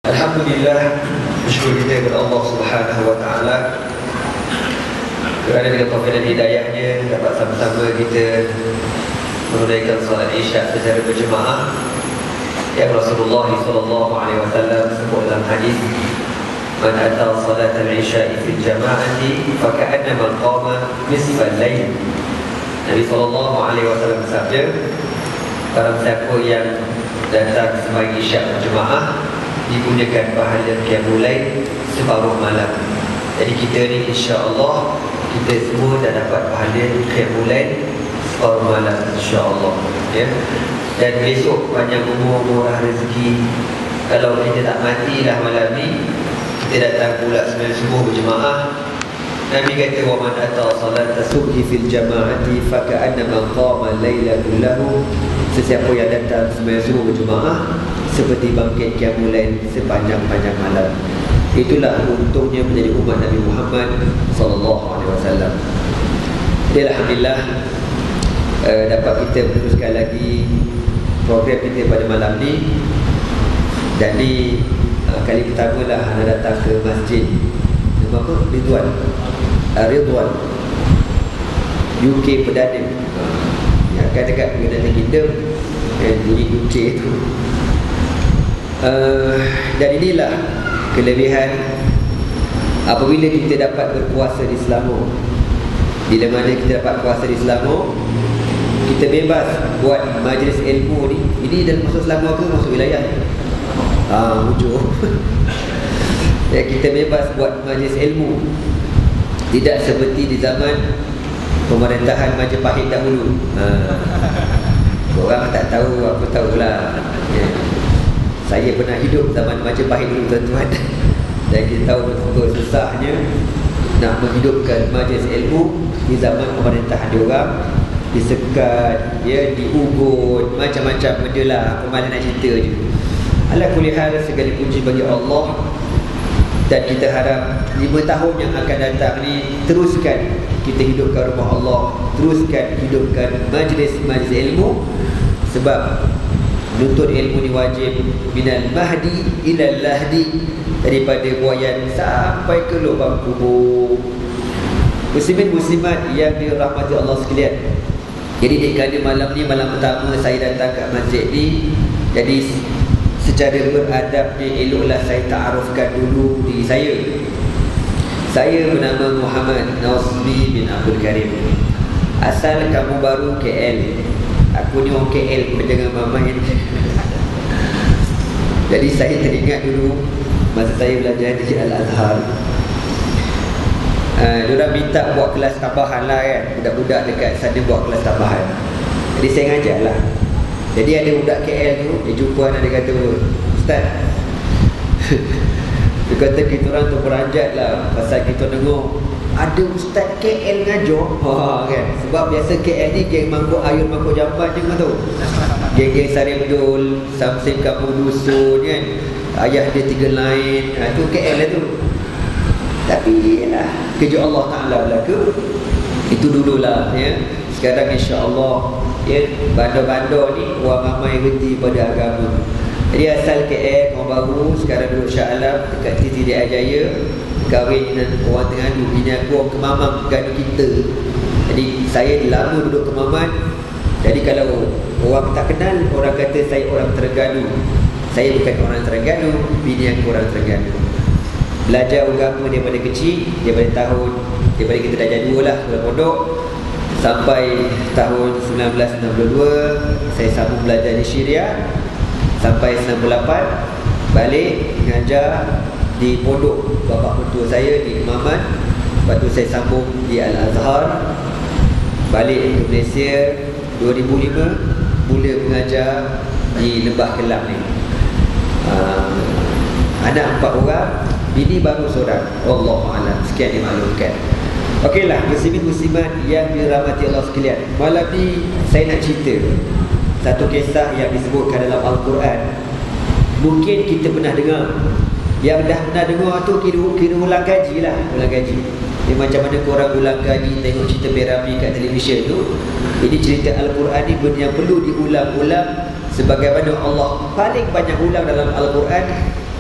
Alhamdulillah, bersyukur kita kepada Allah Subhanahu wa taala kerana dengan taufik dan hidayahnya dapat sama-sama kita menunaikan salat Isya secara berjemaah. Ya Rasulullah sallallahu alaihi wasallam sebut dalam hadis, "Man ata salat al-Isya fi jama'ati fa ka'annama qama nisfa al-lail." Nabi sallallahu alaihi wasallam bersabda, barang siapa yang datang sembahyang Isya berjemaah digunakan pahala qiyamul lail separuh malam. Jadi kita ni insya-Allah kita semua dah dapat pahala qiyamul lail separuh malam insya-Allah, ya. Dan besok panjang umur, murah rezeki. Kalau kita tak matilah malam ni, kita datang pula sembahyang subuh berjemaah. Nabi kata, "Wa man ata salat subhi fil jama'ati fa ka'annama qama al-laila kullahu." Sesiapa yang datang sembahyang subuh berjemaah seperti bangkit qiyamul lail sepanjang-panjang malam. Itulah untungnya menjadi umat Nabi Muhammad sallallahu alaihi wasallam. Alhamdulillah, dapat kita meneruskan lagi program kita pada malam ni. Dan ni kali pertama lah anda datang ke masjid. Nama apa? Ridwan UK Perdana. Ya, kan dekat United Kingdom, bunyi UK tu. Dan inilah kelebihan apabila kita dapat berpuasa di Selangor. Bila mana kita dapat puasa di Selangor, kita bebas buat majlis ilmu ni. Ini dalam masuk Selangor ke masuk wilayah ni? Hujur. Ya, kita bebas buat majlis ilmu. Tidak seperti di zaman pemerintahan Majapahit dahulu. Orang tak tahu, aku tahulah, ya. Saya pernah hidup zaman Majapahit dulu, tuan-tuan. Dan kita tahu betapa susahnya nak menghidupkan majlis ilmu di zaman pemerintahan diorang. Disekat, ya, diugut, macam-macam benda lah. Kemarin nak cerita je. Ala kulli hal, segala puji bagi Allah. Dan kita harap 5 tahun yang akan datang ni, teruskan kita hidupkan rumah Allah, teruskan hidupkan majlis-majlis ilmu. Sebab menuntut ilmu ni wajib minal mahdi ilal lahdi, daripada buayan sampai ke lubang kubur. Muslimin muslimat yang dirahmati Allah sekalian. Jadi kerana malam ni malam pertama saya datang ke masjid ni, jadi secara beradabnya eloklah saya ta'arufkan dulu diri saya. Saya bernama Muhammad Nasbi bin Abdul Karim. Asal kamu baru KL. Aku ni orang KL pun jangan main. Jadi saya teringat dulu masa saya belajar di Al-Azhar, diorang minta buat kelas tambahan lah kan. Budak-budak dekat sana buat kelas tambahan. Jadi saya ngajar lah. Jadi ada budak KL tu, dia jumpa anak, dia kata, "Ustaz," dia kata, "kita orang tu beranjat lah pasal kita dengar ada Ustaz KL ngajar." Kan? Sebab biasa KL ni geng mangkuk ayun, mangkuk jamban je, kau tahu. Geng-geng Sarimdul, Samsim Kampung Dusun kan, ayah dia 3 lain. Itu KL lah tu. Tapi yalah, kerja Allah Ta'ala berlaku. Itu dululah, ya. Sekarang insya-Allah, ya, bandar-bandar ni orang ramai reti pada agama. Jadi asal KL, orang baru, sekarang duduk Shah Alam dekat Tidak Jaya, kahwin dengan orang Terengganu. Bini aku orang Kemaman, Terengganu kita. Jadi saya lama duduk Kemaman. Jadi kalau orang tak kenal, orang kata saya orang Terengganu. Saya bukan orang Terengganu, bini aku orang Terengganu. Belajar agama daripada kecil, daripada kita darjah 2 lah, sekolah pondok, sampai tahun 1962 saya sambung belajar di Syria. Sampai 98 balik mengajar di pondok bapa mertua saya di Kemaman. Lepas tu saya sambung di Al-Azhar. Balik ke Malaysia 2005, mula mengajar di Lembah Kelang ni. Anak 4 orang, bini baru seorang. Allahu'alam, sekian dimaklumkan. Okeylah, muslimin muslimat yang dirahmati Allah sekalian. Malam ni saya nak cerita satu kisah yang disebutkan dalam Al-Quran. Mungkin kita pernah dengar. Yang dah pernah dengar tu kira ulang kaji lah. Ulang kaji. Dia macam mana korang ulang kaji tengok cerita Piramid kat televisyen tu. Ini cerita Al-Quran ni benda yang perlu diulang-ulang. Sebagaimana Allah paling banyak ulang dalam Al-Quran,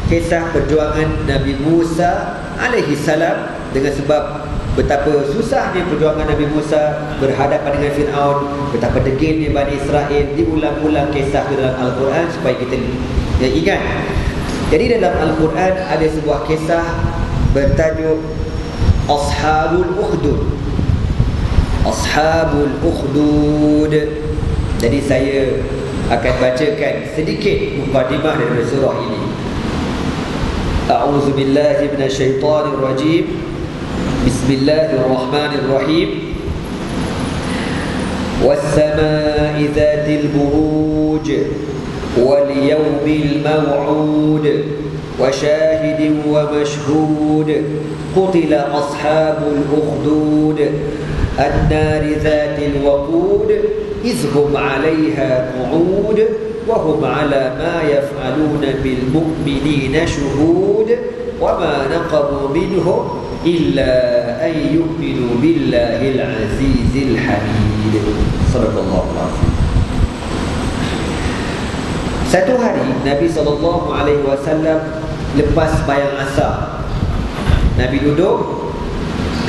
kisah perjuangan Nabi Musa alaihi salam, dengan sebab betapa susahnya perjuangan Nabi Musa berhadapan dengan Fir'aun, betapa degilnya Bani Israel. Diulang-ulang kisah dalam Al-Quran supaya kita ingat. Jadi dalam Al-Quran ada sebuah kisah bertajuk Ashabul Ukhdud. Ashabul Ukhdud. Jadi saya akan bacakan sedikit mukadimah dari surah ini. A'udzu billahi minasyaitonir rajim. Bismillahirrahmanirrahim. Was-samaa'i dzatil buruj wal yawmil maw'ud wa shahidin wa mashhud. Qutila ashabul ukhdud an-nari dzatil waqud إذ هم عليها قعود وهم على ما يفعلون بالمؤمنين شهود وما نقموا منهم إلا أن يؤمنوا بالله العزيز الحميد. صدق الله العظيم. Satu hari Nabi SAW lepas sembahyang asar, Nabi duduk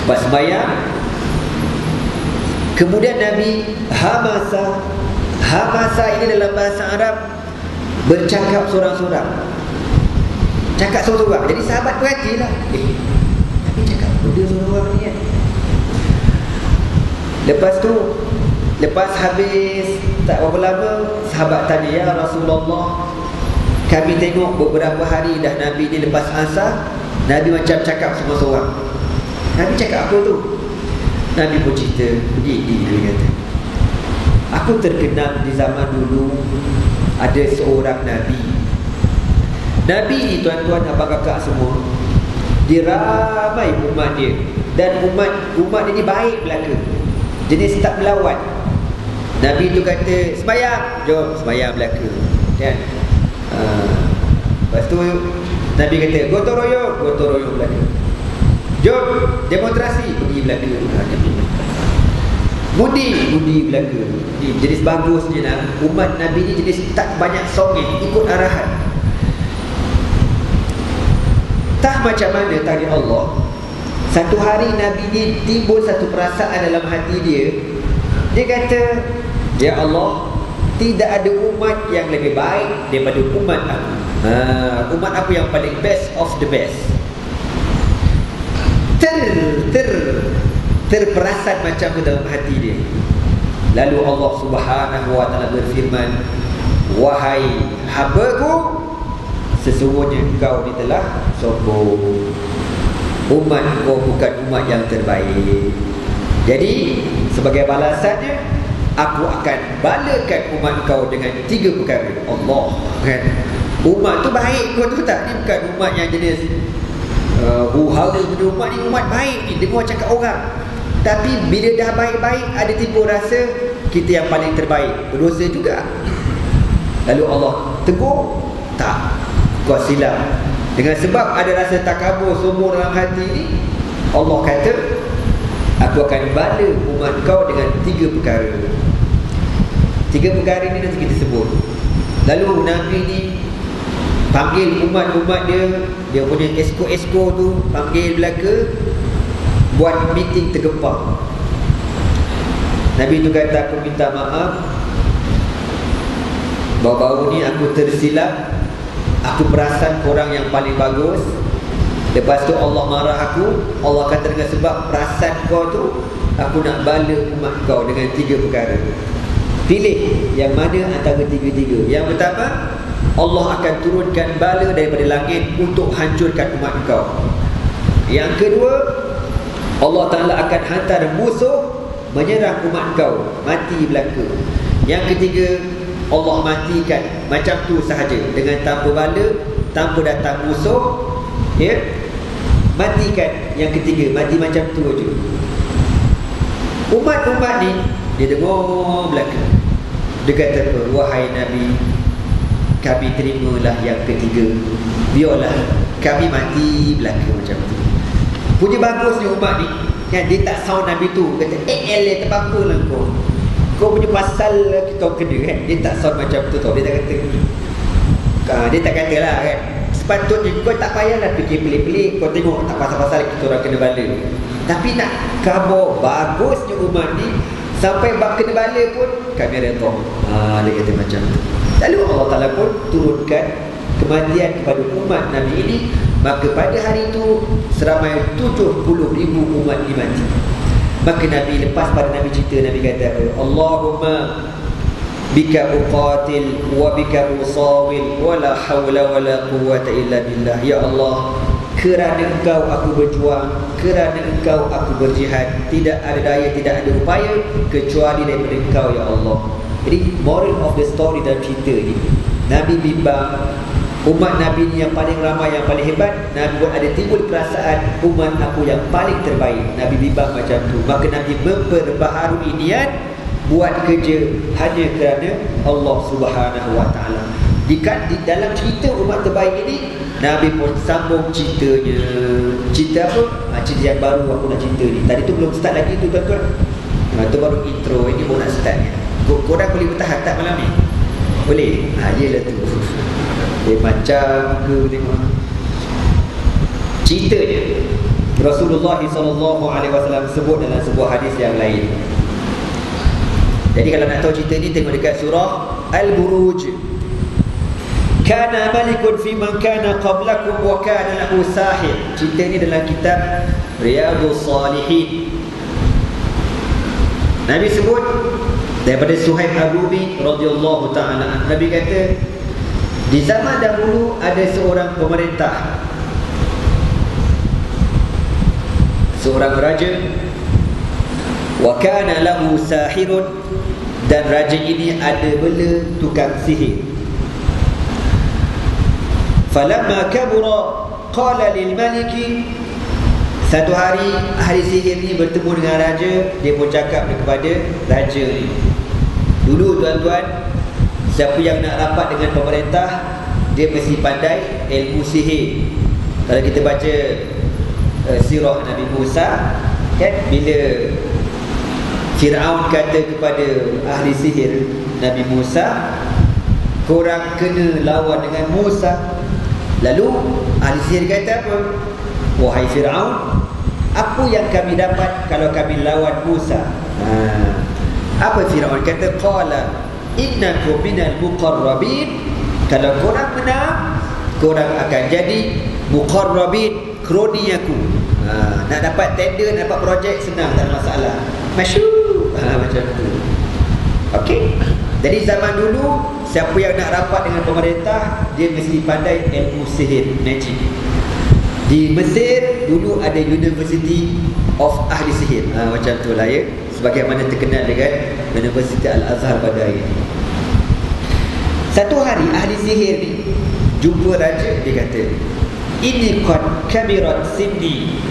lepas sembahyang. Kemudian Nabi hamasa. Hamasa ini dalam bahasa Arab bercakap sorang-sorang. Cakap sorang-sorang. Jadi sahabat berhati lah. Nabi cakap benda sorang-sorang ni kan. Lepas tu, lepas habis tak berapa lama, sahabat tanya, ya Rasulullah, kami tengok beberapa hari dah Nabi ni lepas asar, Nabi macam cakap sorang-sorang. Nabi cakap apa tu? Nabi pun cerita, begini dia kata, aku terkenal di zaman dulu ada seorang Nabi. Nabi ni tuan-tuan, abang kakak semua, dia ramai umat dia. Dan umat dia ni baik belaka, jenis tak melawan. Nabi tu kata, sembahyang, jom sembahyang belaka kan? Lepas tu Nabi kata, gotong royong belaka. Jom demonstrasi, pergi belaka. Budi belaka. Jenis bagusnya lah. Umat Nabi ni jenis tak banyak songeng, ikut arahan. Tak macam mana takdir Allah. Satu hari Nabi ni timbul satu perasaan dalam hati dia. Dia kata, ya Allah, tidak ada umat yang lebih baik daripada umat aku. Umat aku yang paling best of the best. Terperasan macam tu dalam hati dia. Lalu Allah Subhanahu wa ta'ala berfirman, wahai hamba-Ku, sesungguhnya engkau ni telah sombong. Umat kau bukan umat yang terbaik. Jadi sebagai balasannya, aku akan balakan umat kau dengan 3 perkara. Allah kan, umat tu baik, kau tu tak? Ni bukan umat yang jenis huru-hara pada umat ni. Umat baik ni, dengar cakap orang. Tapi bila dah baik-baik, ada timbul rasa kita yang paling terbaik, berdosa juga. Lalu Allah tegur, tak, kau silap. Dengan sebab ada rasa takabur, sombong dalam hati ni, Allah kata, aku akan bala umat kau dengan 3 perkara. 3 perkara ni nanti kita sebut. Lalu Nabi ni panggil umat-umat dia punya esko-esko tu, panggil belaka, buat meeting tergempar. Nabi tu kata, aku minta maaf, baru-baru ni aku tersilap. Aku perasan korang yang paling bagus. Lepas tu Allah marah aku. Allah kata, dengan sebab perasan kau tu, aku nak bala umat kau dengan 3 perkara. Pilih yang mana antara 3-3. Yang pertama, Allah akan turunkan bala daripada langit untuk hancurkan umat kau. Yang kedua, Allah Ta'ala akan hantar musuh menyerang umat kau, mati belaka. Yang ketiga, Allah matikan macam tu sahaja, dengan tanpa bala, tanpa datang musuh, ya, matikan. Yang ketiga, mati macam tu aja. Umat-umat ni dia dengar belaka. Dia kata apa? Wahai Nabi, kami terimalah yang ketiga. Biarlah kami mati belaka macam tu. Punya bagusnya umat ni kan, dia tak sound Nabi tu. Kata, tak apa-apa lah kau punya pasal kita kena kan. Dia tak sound macam tu tau. Dia tak kata, dia tak kata lah kan, sepatutnya kau tak payahlah fikir pelik-pelik. Kau tengok tak pasal-pasal kita orang kena bala. Tapi nak khabar bagusnya umat ni, sampai bab kena bala pun kami redha. Dia kata macam tu. Lalu Allah Ta'ala pun turunkan kematian kepada umat Nabi ini. Maka pada hari itu seramai 70,000 umat dimati. Maka Nabi, lepas pada Nabi cerita, Nabi kata apa? Allahumma bika uqatil wa bika usawil wa la hawla wa la quwwata illa billah. Ya Allah, kerana Engkau aku berjuang, kerana Engkau aku berjihad. Tidak ada daya, tidak ada upaya kecuali daripada Engkau ya Allah. Jadi moral of the story dalam cerita ni, Nabi bimbang umat Nabi ni yang paling ramai, yang paling hebat. Nabi buat ada timbul perasaan umat aku yang paling terbaik. Nabi bimbang macam tu. Maka Nabi memperbaharui niat buat kerja hanya kerana Allah Subhanahu Wa Taala. Di dalam cerita umat terbaik ini, Nabi pun sambung ceritanya. Cerita apa? Cerita yang baru aku nak cerita ni. Tadi tu belum start lagi tu tuan-tuan. Tu baru intro. Ini baru nak start ni. Korang boleh bertahan tak malam ni? Boleh? Yelah tu. Macam ke tengok. Ceritanya Rasulullah SAW sebut dalam sebuah hadis yang lain. Jadi kalau nak tahu cerita ni, tengok dekat surah Al-Buruj. Kana malikun fi man kana qablakum wa kana lahu sahir. Cerita ni dalam kitab Riyadhus Salihin. Nabi sebut daripada Suhaib Ar-Rumi radhiyallahu ta'ala. Nabi kata, di zaman dahulu ada seorang pemerintah, seorang raja, wa kana lahu sahirun, dan raja ini ada bela tukang sihir. Falamma kabura qala lil maliki. Satu hari ahli sihir ni bertemu dengan raja. Dia pun cakap kepada raja ni, dulu tuan-tuan, siapa yang nak rapat dengan pemerintah, dia mesti pandai ilmu sihir. Kalau kita baca sirah Nabi Musa, kan, bila Fir'aun kata kepada ahli sihir Nabi Musa, korang kena lawan dengan Musa. Lalu ahli sihir kata apa? Wahai Fir'aun, apa yang kami dapat kalau kami lawan Musa? Apa Fir'aun kata? Qala innakum minal muqarrabin. Kalau korang menang, korang akan jadi muqarrabin, kroni aku. Nak dapat tender, nak dapat projek senang, tak ada masalah. Masyur. Macam tu. Okey. Jadi zaman dulu, siapa yang nak rapat dengan pemerintah, dia mesti pandai ilmu sihir, magic. Di Mesir dulu ada University of Ahli Sihir. Macam tu lah ya. Sebagaimana terkenal dengan Universiti Al-Azhar pada hari ini. Satu hari ahli sihir ni jumpa raja. Dia kata, ini qad kabirat sinni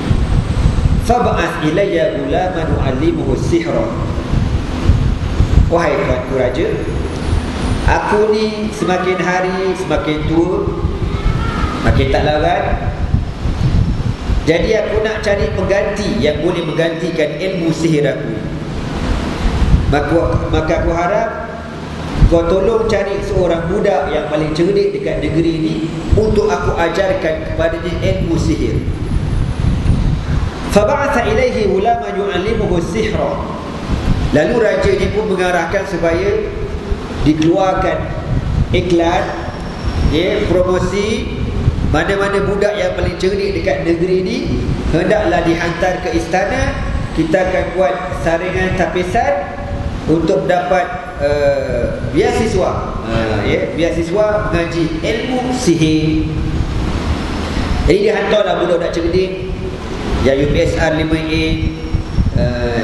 fab'ath ilayya gulaman u'allimuhu sihra. Wahai tuanku raja, aku ni semakin hari semakin tua, makin tak larat. Jadi aku nak cari pengganti yang boleh menggantikan ilmu sihir aku. Maka aku harap kau tolong cari seorang budak yang paling cerdik dekat negeri ni untuk aku ajarkan kepadanya ilmu sihir. Fab'atha ilaihi ulama yu'allimuhu sihra. Lalu raja ni pun mengarahkan supaya dikeluarkan iklan, promosi, mana-mana budak yang paling cerdik dekat negeri ni hendaklah dihantar ke istana. Kita akan buat saringan tapisan untuk dapat beasiswa, beasiswa mengaji ilmu sihir. Jadi dihantarlah budak-budak cerdik yang UPSR 5A,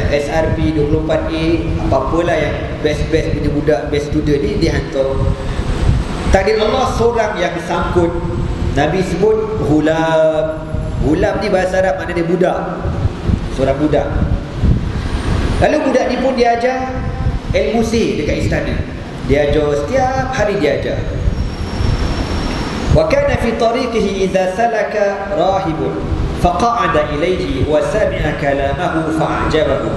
SRP 24A, apa-apalah yang best-best punya budak, best student ni dihantar. Takdir Allah, seorang yang sangkut. Nabi sebut ghulam. Ghulam ni bahasa Arab maknanya budak, seorang budak. Lalu budak ni pun diajar ilmu sihir dekat istana. Dia ajar, setiap hari dia ajar. Wa kana fi tariqihi idza salaka rahibun faqa'ada ilayhi wa sami'a kalamahu fa'ajabahu.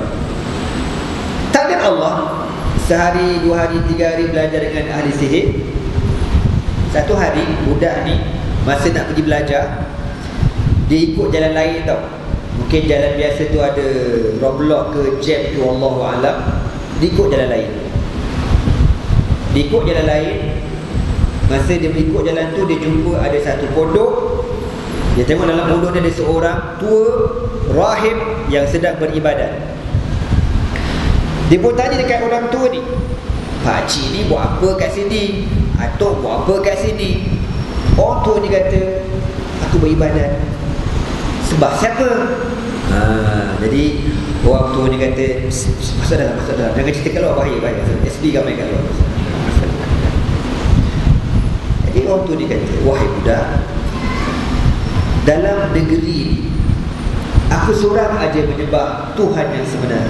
Takdir Allah, sehari, 2 hari, 3 hari belajar dengan ahli sihir. Satu hari budak ni masa nak pergi belajar, dia ikut jalan lain tau. Mungkin jalan biasa tu ada roadblock ke jam tu, Allahu a'lam. Dia ikut jalan lain. Dia ikut jalan lain. Masa dia ikut jalan tu, dia jumpa ada satu pondok. Dia tengok dalam pondok ni ada seorang tua rahib yang sedang beribadat. Dia pun tanya dekat orang tua ni, "Pakcik ni buat apa kat sini? Atuk buat apa kat sini?" Orang tua ni kata, "Aku beribadat." "Sebab siapa?" Jadi orang tua ni kata, masuk dalam. Jangan cerita kat luar, bahaya. SD ramai kat luar. Jadi orang tua ni kata, "Wahai budak, dalam negeri ni, aku seorang aja menyembah Tuhan yang sebenar."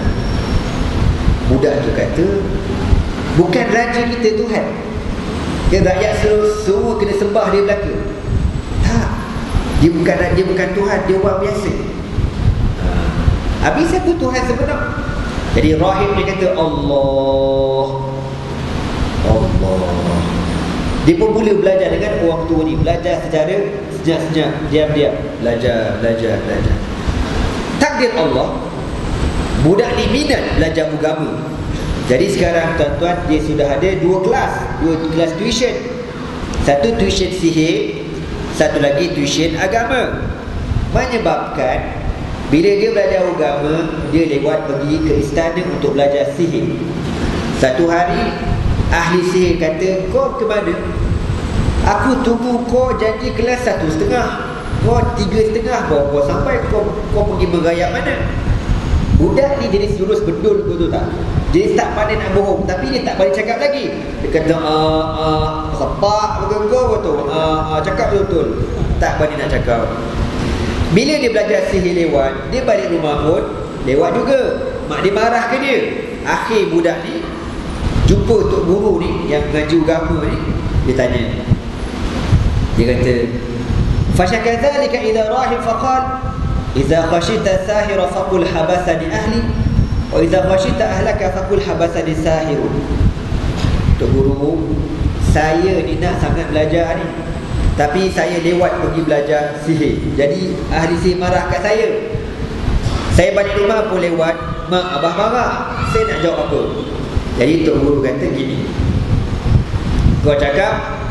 Budak tu kata, "Bukan raja kita Tuhan, yang rakyat semua kena sembah dia belaka." Tak, dia bukan Tuhan, dia orang biasa. Habis siapa Tuhan sebenar? Jadi rahib dia kata, Allah. Dia pun mula belajar dengan orang tua ni, belajar secara senyap-senyap, diam-diam, belajar. Takdir Allah, budak ni minat belajar agama. Jadi sekarang tuan-tuan, dia sudah ada dua kelas tuition. Satu tuition sihir, satu lagi tuition agama. Menyebabkan bila dia belajar agama, dia lewat pergi ke istana untuk belajar sihir. Satu hari ahli sihir kata, "Kau ke mana? Aku tunggu kau janji kelas 1.5. Kau 3.5 kau sampai kau pergi merayap mana?" Budak ni jenis lurus bedul, betul tak? Dia tak pandai nak bohong, tapi dia tak boleh cakap lagi. Dia kata sepak betul, cakap betul. Tak pandai nak cakap. Bila dia belajar sihir lewat, dia balik rumah pun lewat juga. Mak dia marah ke dia. Akhir budak ni jumpa tok guru ni yang ngaji agama ni. Dia tanya, dia kata, "Fashakadzalika idza rahib faqal idza khashita sahira faqul habasani ahli wa idza khashita ahlaka faqul habasani sahir." Tok guru, saya ni nak sangat belajar ni, tapi saya lewat pergi belajar sihir. Jadi ahli sihir marah kat saya. Saya balik rumah pun lewat, mak abah marah. Saya nak jawab apa? Jadi tok guru kata gini, kau cakap,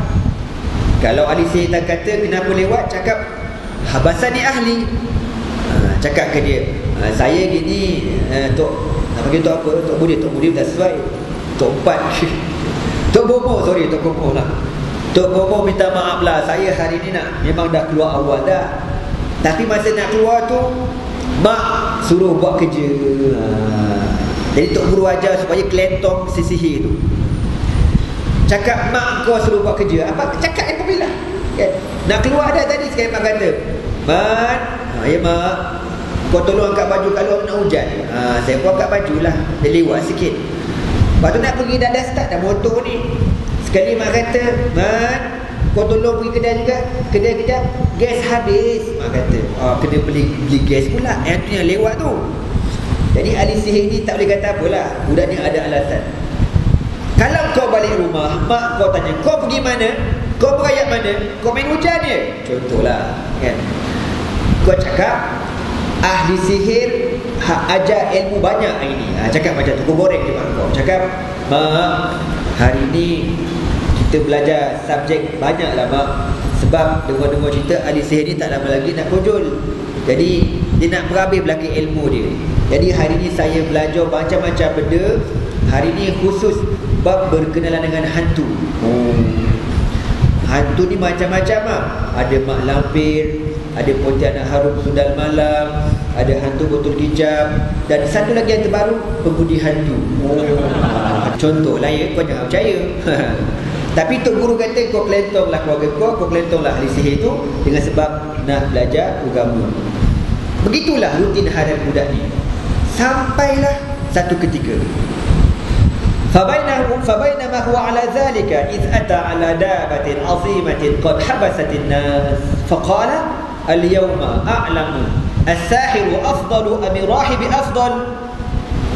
kalau ahli sihir tak kata kenapa lewat, cakap habasani ahli. Cakap ke dia, saya gini, tok nak panggil tok apa? Tok Mudir dah sesuai. Tok Empat Tok Bomo lah. Tok Bomo minta maaf lah, saya hari ni memang dah keluar awal dah, tapi masa nak keluar tu mak suruh buat kerja. Jadi tok guru ajar supaya kelentong si sihir tu. Cakap mak kau suruh buat kerja. Apa cakap apa bila? Kan? Nak keluar dah tadi, sekarang mak kata, "Mat, ya mak, kau tolong angkat baju kalau nak hujan." Saya pun angkat baju lah, dia lewat sikit. Lepas tu nak pergi dah start dah motor ni. Sekali mak kata, "Mat, kau tolong pergi kedai juga. Kedai kejap, gas habis." Mak kata, kena beli gas pula. Yang tu yang lewat tu. Jadi ahli sihir ni tak boleh kata apalah. Budak ni ada alasan. Kalau kau balik rumah, mak kau tanya, "Kau pergi mana? Kau berayap mana? Kau main hujan je?" Contohlah, kan? Kau cakap, ahli sihir ajar ilmu banyak hari ni. Cakap macam tu, kau goreng je mak kau. Cakap, "Mak, hari ni kita belajar subjek banyak lah mak. Sebab dengar-dengar cerita ahli sihir ni tak lama lagi nak kojol. Jadi dia nak berhabis belakang ilmu dia. Jadi hari ni saya belajar macam-macam benda. Hari ni khusus bab berkenalan dengan hantu." Hantu ni macam-macam lah. Ada mak lampir, ada pontianak harum sundal malam, ada hantu botol kicap, dan satu lagi yang terbaru, pengundi hantu. Contohlah ya, kau jangan percaya. Tapi tok guru kata kau kelentonglah keluarga kau kelentonglah ahli sihir tu dengan sebab nak belajar agama. Begitulah rutin harian budak ni. Sampailah satu ketika, فبينما هو على ذلك إذ أتى على دابة عظيمة قد حبست الناس فقال اليوم أعلم الساحر أفضل أم الراهب أفضل.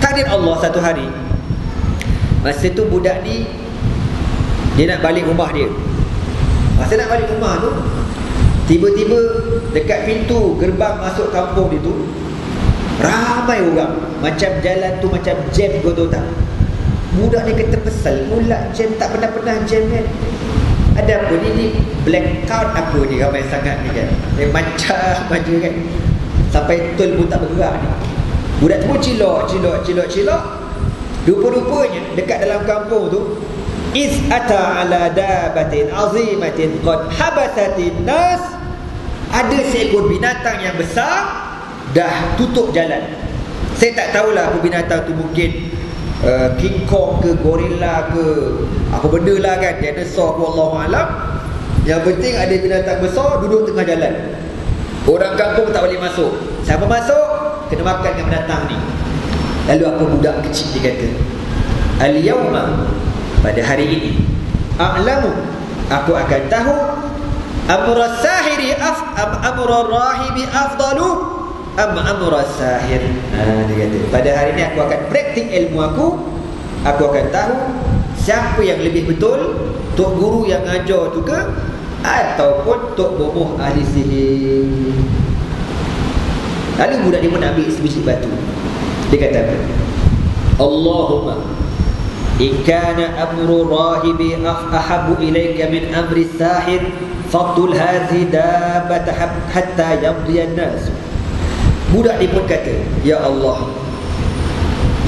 Takdir Allah, satu hari masa tu budak ni dia nak balik rumah dia. Masa nak balik rumah tu, Tiba-tiba dekat pintu gerbang masuk kampung itu ramai orang. Macam jalan tu macam jam, kau tahu tak? Budak ni kata pesal pula jam, tak pernah jam kan. Ada apa ni blackout apa ni ramai sangat ni kan. Dia macam maju kan. Sampai tol pun tak bergerak ni. Budak tu pun cilok. Rupa-rupanya dekat dalam kampung tu is ata ala dabatin azimatin qad habasatin nas. Ada seekor binatang yang besar dah tutup jalan. Saya tak tahulah apa binatang tu, mungkin King Kong ke gorilla ke apa benda lah kan, dinosaur ke, Allahu alam. Yang penting ada binatang besar duduk tengah jalan. Orang kampung tak boleh masuk. Siapa masuk kena makan dengan binatang ni. Lalu apa budak kecil dia kata, al-yawma, pada hari ini, a'lamu, aku akan tahu, amra sahiri amra rahibi afdalu amra sahir. Dia kata, pada hari ini aku akan praktik ilmu aku akan tahu siapa yang lebih betul, tok guru yang ajar tu ke ataupun tok bomoh ahli sihir. Lalu budak dia pun ambil sebiji batu. Dia kata apa? Allahumma in kana amru rahibi ahabbu ilayka min amri sahir fatul hadhi dabat hatta yamdi an-nas. Budak dia pun kata, ya Allah,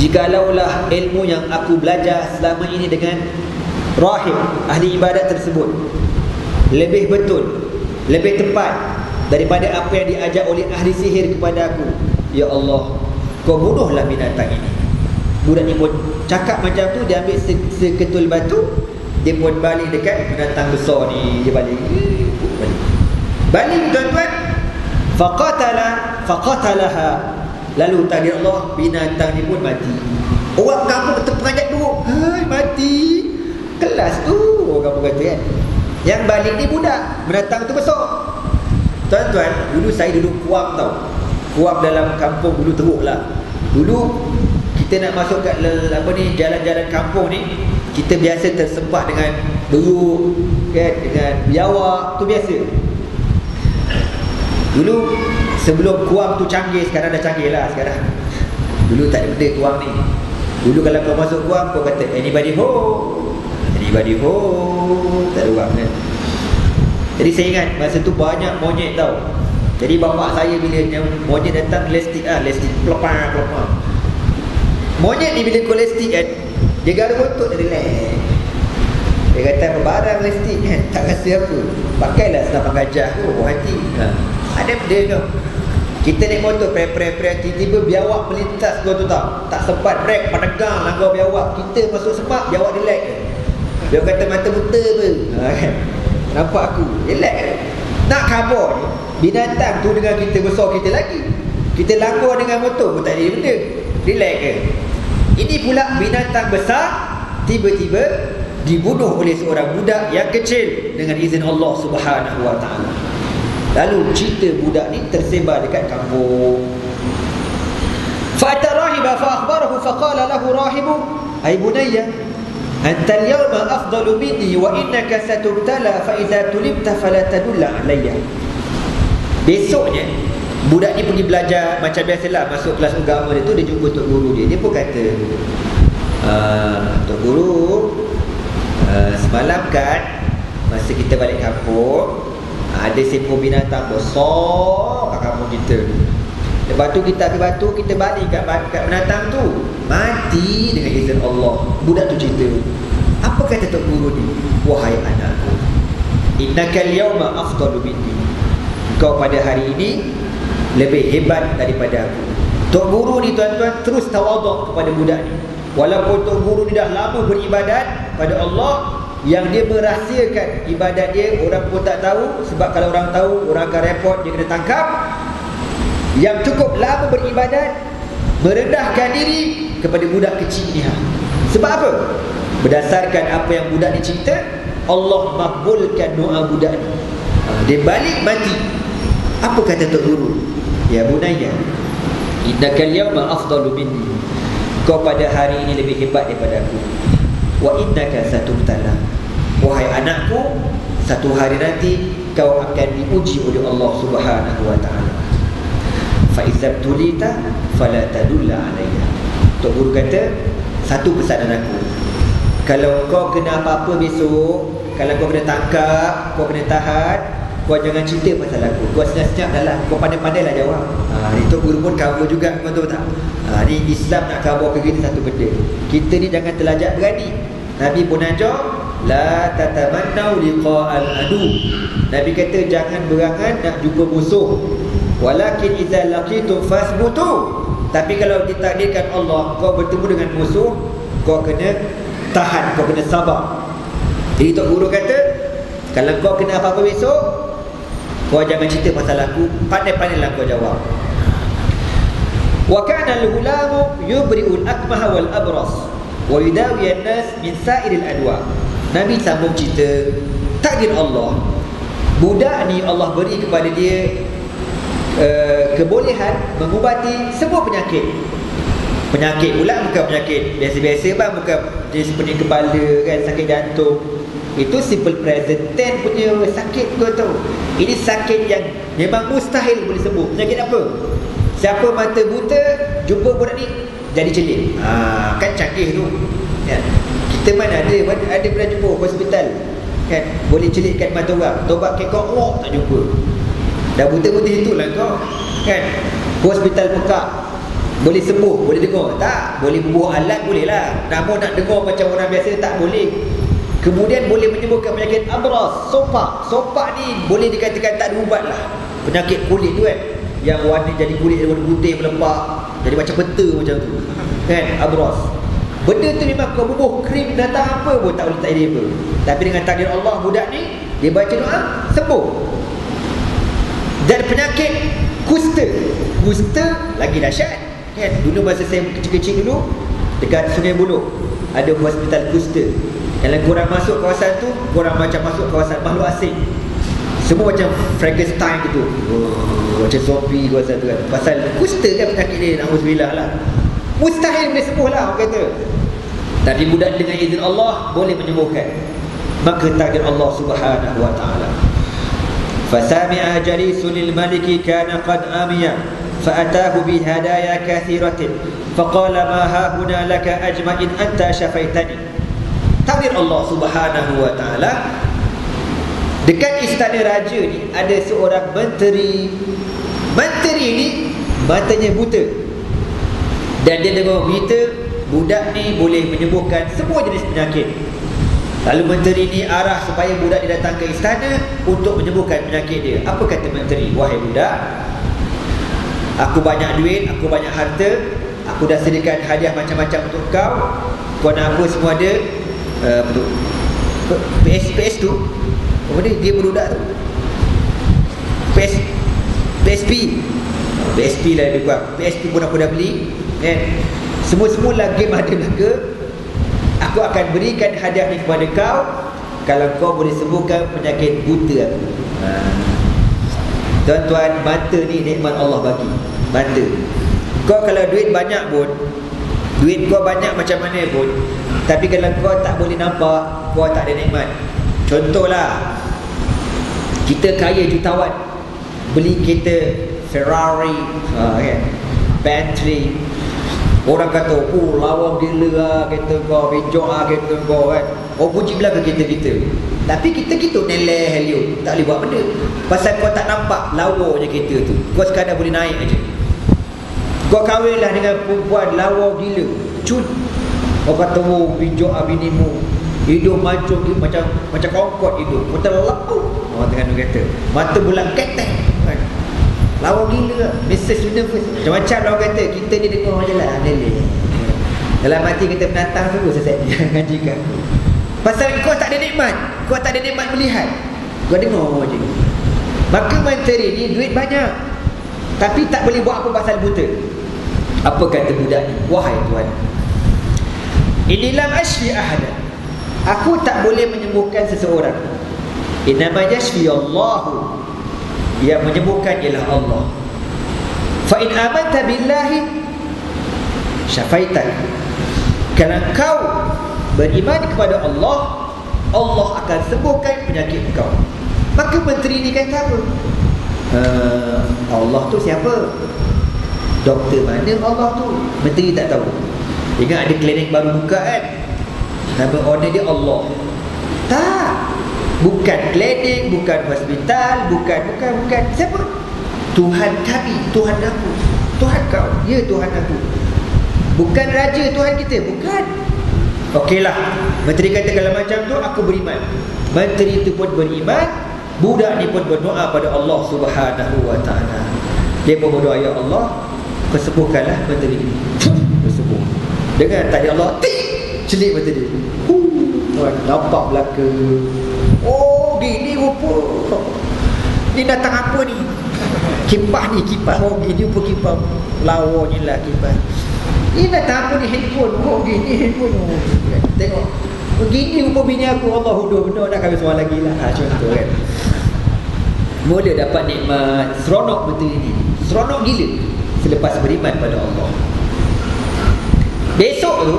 jikalaulah ilmu yang aku belajar selama ini dengan rahib, ahli ibadat tersebut, lebih betul, lebih tepat daripada apa yang diajar oleh ahli sihir kepada aku, ya Allah, kau bunuhlah binatang ini. Budak ni pun cakap macam tu. Dia ambil seketul batu, dia pun balik dekat binatang besar ni. Dia balik tuan-tuan. Faqatalaha. Lalu takdir Allah, binatang ni pun mati. Orang kampung terperanjat duduk, hai, mati. Kelas tu orang kampung kata kan. Yang balik ni budak, binatang tu besar. Tuan-tuan, dulu saya duduk kuam tau. Kuam dalam kampung dulu teruk lah. Dulu kita nak masuk kat jalan-jalan kampung ni, kita biasa tersempat dengan beruk kan, dengan biawak, tu biasa. Dulu sebelum kuam tu canggih, sekarang dah canggih lah sekarang. Dulu tak ada benda kuam ni. Dulu kalau kau masuk kuam, kau kata anybody home, tak ada orang kan. Jadi saya ingat masa tu banyak monyet tau. Jadi bapak saya bila monyet datang lestik pelepah. Monyet ni bila kolestik kan, dia garu otot, dia relax. Dia kata barang lestik kan, tak rasa apa, pakailah senapan gajah tu, hati. Ada benda kau. Kita naik motor pre tiba-tiba biawak melintas kau tu tau. Tak sempat brake, penegang langgar biawak. Kita masuk semak, biawak relax. Dia kata mata buta apa kan? Nampak aku, relax. Nak khabar ni, binatang tu dengan kita besar kita lagi. Kita langgar dengan motor pun tak ada benda, relax ke. Ini pula binatang besar tiba-tiba dibunuh oleh seorang budak yang kecil dengan izin Allah Subhanahu wa taala. Lalu cerita budak ni tersebar dekat kampung. Fa'ata rahiba fa'akhbarahu faqala lahu rahibu, ay bunayya, anta al-yawma afdalu minni wa innaka satubtala fa idza tulibta fala tadulla alayya. Besoknya budak ni pergi belajar macam biasalah, masuk kelas agama dia tu, dia jumpa tok guru dia. Dia pun kata, tok guru, semalam kan masa kita balik kampung, ada seekor binatang besar kat kampung kita. Lepas tu kita ambil batu, kita balik kat binatang tu, mati dengan izin Allah. Budak tu cerita. Apa kata tok guru ni? Wahai anakku, innakal yawma afdalu minni, kau pada hari ini lebih hebat daripada aku. Tok guru ni tuan-tuan terus tawaduk kepada budak ni. Walaupun tok guru ni dah lama beribadat pada Allah, yang dia merahsiakan ibadat dia, orang pun tak tahu. Sebab kalau orang tahu, orang akan report, dia kena tangkap. Yang cukup lama beribadat, merendahkan diri kepada budak kecil ni. Sebab apa? Berdasarkan apa yang budak ni cerita, Allah makbulkan doa budak ni. Dia balik mati. Apa kata tok guru? Ya bunayya, innakal yawma afdalu minni, kau pada hari ini lebih hebat daripada aku. Wa innaka satubtala, wahai anakku, satu hari nanti kau akan diuji oleh Allah Subhanahu wa ta'ala. Fa idza tulita fala tadulla alayya. Tok Guru kata, satu pesanan aku, kalau kau kena apa-apa besok, kalau kau kena tangkap, kau kena tahan, kau jangan cerita pasal aku. Kau senyap-senyap dalam, kau pandai-pandai lah jawab. Ni Tok Guru pun cover juga, kau tahu tak? Ni Islam nak cover ke kita satu benda. Kita ni jangan terlajak berani. Nabi pun ajar, la tatamannau liqa'al adu. Nabi kata jangan berangan nak jumpa musuh. Walakin idza laqitum fasbutu. Tapi kalau ditakdirkan Allah kau bertemu dengan musuh, kau kena tahan, kau kena sabar. Jadi Tok Guru kata, kalau kau kena apa-apa besok, kau jangan cerita pasal aku, pandai-pandailah kau jawab. Wa kana al-ghulamu yubri'ul akmaha wal abras wa yudawi an-nas min sa'iril adwa. Nabi sambung cerita takdir Allah. Budak ni Allah beri kepada dia kebolehan mengubati semua penyakit. Penyakit pula bukan penyakit biasa-biasa bang, bukan jenis pening kepala kan, sakit jantung. Itu simple present tense punya sakit, kau tahu. Ini sakit yang memang mustahil boleh sembuh. Penyakit apa? Siapa mata buta jumpa budak ni jadi celik. Kan canggih tu kan? Kita mana ada pernah jumpa hospital kan, boleh celikkan mata orang, tobat kekok tak jumpa. Dah buta-buta itulah kau kan. Hospital pekak boleh sembuh, boleh dengar tak? Boleh bubuh alat boleh lah, namun nak dengar macam orang biasa tak boleh. Kemudian boleh menyembuhkan penyakit abras, sopak ni boleh dikatakan tak ada ubat lah. Penyakit kulit tu kan, yang warna jadi kulit warna putih melempak, jadi macam peta macam tu kan, abras. Benda tu memang kau bubuh krim datang apa pun tak boleh tak ada apa. Tapi dengan takdir Allah, budak ni dia baca doa sembuh. Dan penyakit kusta lagi dahsyat kan. Dulu masa saya kecil-kecil dulu, dekat Sungai Buloh ada hospital kusta. Kalau korang masuk kawasan tu, korang macam masuk kawasan makhluk asing. Semua macam Frankenstein gitu, macam zombie kawasan tu kan. Pasal kusta kan penyakit ni, na'udzubillah lah, mustahil boleh sembuh lah orang kata. Tapi budak dengan izin Allah boleh menyembuhkan. Maka takdir Allah Subhanahu wa ta'ala. Fasami'a jalisun lil maliki kana qad amiya fa'atahu bi hadaya kathiratin faqala ma hahuna laka ajma in anta syafaitani. Takdir Allah Subhanahu wa ta'ala, dekat istana raja ni ada seorang menteri. Menteri ni matanya buta, dan dia dengar berita budak ni boleh menyembuhkan semua jenis penyakit. Lalu menteri ni arah supaya budak dia datang ke istana untuk menyembuhkan penyakit dia. Apa kata menteri? Wahai budak, aku banyak duit, aku banyak harta, aku dah sediakan hadiah macam-macam untuk kau. Kau nak apa semua ada. PS tu apa dia budak tu, PSP lah dia buat. PSP pun aku dah beli kan. Semua game ada belaka. Aku akan berikan hadiah ni kepada kau kalau kau boleh sembuhkan penyakit buta aku. Tuan-tuan, mata ni nikmat Allah bagi. Mata kau kalau duit banyak pun, duit kau banyak macam mana pun, tapi kalau kau tak boleh nampak, kau tak ada nikmat. Contohlah, kita kaya jutawan, beli kereta Ferrari kan, Bentley. Orang kata, lawa gila lah kereta kau, benjok lah kereta kau kan. Puji belaka kereta kita. Tapi kita neleh helium, tak boleh buat benda. Pasal kau tak nampak lawa je kereta tu, kau sekadar boleh naik aja. Kau kahwinlah dengan perempuan lawa gila, cun. Kau kata, benjok lah binimu, hidung mancung macam kongkot hidung, kau terlalu tengah kata, mata bulan ketek kan. Lawa gila lah, Mrs. Universe. Macam-macam lah orang kata. Kita ni dengar je lah, neleh. Dalam hati kita penatang tu Ustaz ngaji kat aku. Pasal kau tak ada nikmat, kau tak ada nikmat melihat, kau dengar je. Maka menteri ni duit banyak, tapi tak boleh buat apa pasal buta. Apa kata budak ni? Wahai Tuhan, inilam ashfi ahadan, aku tak boleh menyembuhkan seseorang. Innama yashfi Allahu, yang menyembuhkan ialah Allah. Fa in amanta billahi syafaitan, kalau kau beriman kepada Allah, Allah akan sembuhkan penyakit kau. Maka menteri ni kata apa? Allah tu siapa? Doktor mana Allah tu? Menteri tak tahu. Ingat ada klinik baru buka kan, nama owner dia Allah. Tak, bukan klinik, bukan hospital, bukan. Siapa? Tuhan kami, Tuhan aku, Tuhan kau. Ya, Tuhan aku. Bukan raja Tuhan kita, bukan. Okeylah, menteri kata kalau macam tu aku beriman. Menteri itu pun beriman, budak ni pun berdoa pada Allah Subhanahu wa taala. Dia pun berdoa, ya Allah, kau sembuhkanlah menteri ni. Bersembuh. Dengan tadi Allah celik mata dia. Nampak belaka. Oh, gini rupa. Ni datang apa ni? Kipas ni, kipas. Oh, gini rupa kipas. Lawa ni lah kipas. Ni datang apa ni? Handphone. Oh, gini handphone. Oh, tengok. Begini rupa bini aku. Allah huduh benar, nak kahwin seorang lagi lah. Contoh kan. Mula dapat nikmat seronok betul ini. Seronok gila selepas beriman pada Allah. Besok tu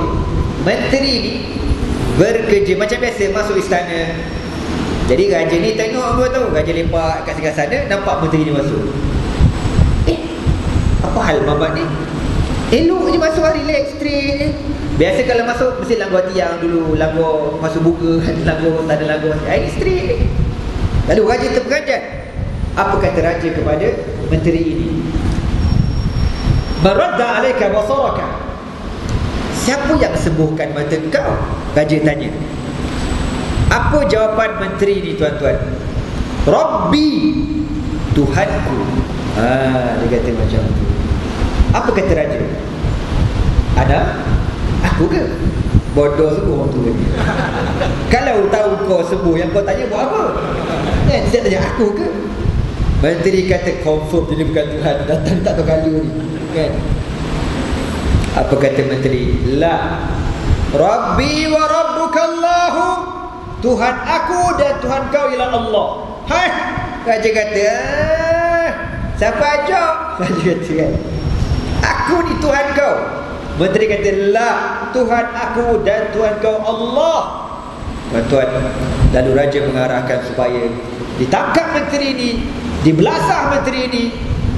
menteri ni bekerja macam biasa, masuk istana. Jadi raja ni tengok apa tahu, raja lepak kat sebelah sana, nampak menteri ni masuk. Apa hal mamat ni? Elok je masuk, relax, straight. Biasa kalau masuk mesti langgar tiang dulu, langgar masuk buka, langgar tak ada langgar. Ini straight. Lalu raja terperanjat. Apa kata raja kepada menteri ini? Baradda alaika basaraka. Siapa yang sembuhkan mata kau? Raja tanya. Apa jawapan menteri ni tuan-tuan? Rabbi, Tuhanku. Dia kata macam tu. Apa kata raja? Ada? Aku ke? Bodoh semua orang tu. Kalau tahu kau sembuh, yang kau tanya buat apa? Dia tanya aku ke? Menteri kata confirm dia bukan Tuhan. Datang tak tahu kali ni kan? Apa kata menteri? La, Rabbi wa rabbukallahu. Tuhan aku dan Tuhan kau ialah Allah. Hai, raja kata, siapa ajak? Raja kata kan, aku ni Tuhan kau. Menteri kata, la, Tuhan aku dan Tuhan kau Allah. Tuan-tuan, lalu raja mengarahkan supaya ditangkap menteri ni, dibelasah menteri ni,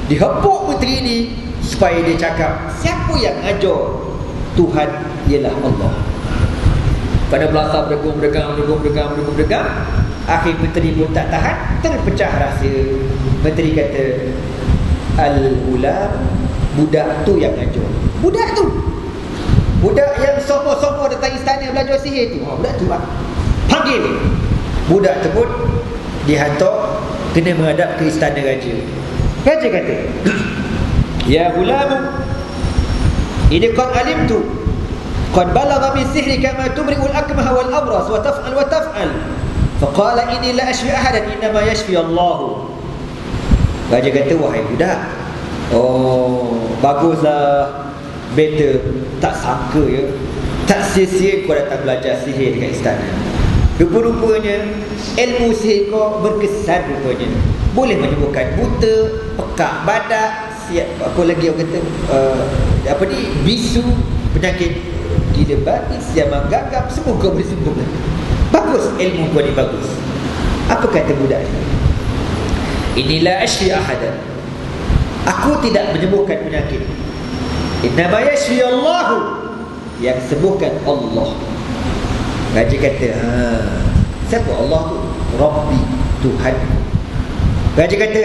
dihepuk menteri ni, supaya dia cakap siapa yang ajar Tuhan ialah Allah. Pada belasah berdegang. Akhir menteri pun tak tahan, terpecah rahsia. Menteri kata, al-ulam, budak tu yang ajar. Budak tu, budak yang sombong-sombong datang istana belajar sihir tu, budak tu panggil dia. Budak tu pun dihantar, kena menghadap ke istana raja. Raja kata, ya gulam, ini qad alimtu qad balagha min sihrika ma tubri'ul akmaha wal abras wa taf'al faqala inni la ashfi ahadan innama yashfi Allah. Raja kata, wahai budak, oh baguslah, better. Tak sangka ya, tak sia-sia kau datang belajar sihir dekat istana. Rupa-rupanya ilmu sihir kau berkesan rupanya. Boleh menyembuhkan buta, pekak badak, apa lagi orang kata, apa ni, bisu, penyakit gila babi, siamang gagap, semua kau boleh sembuhkan. Bagus, ilmu kau ni bagus. Apa kata budak ni? Inilah ashfi ahadan, aku tidak menyembuhkan penyakit. Innama yashfi Allahu, yang sembuhkan Allah. Raja kata, siapa Allah tu? Rabbi, Tuhan. Raja kata,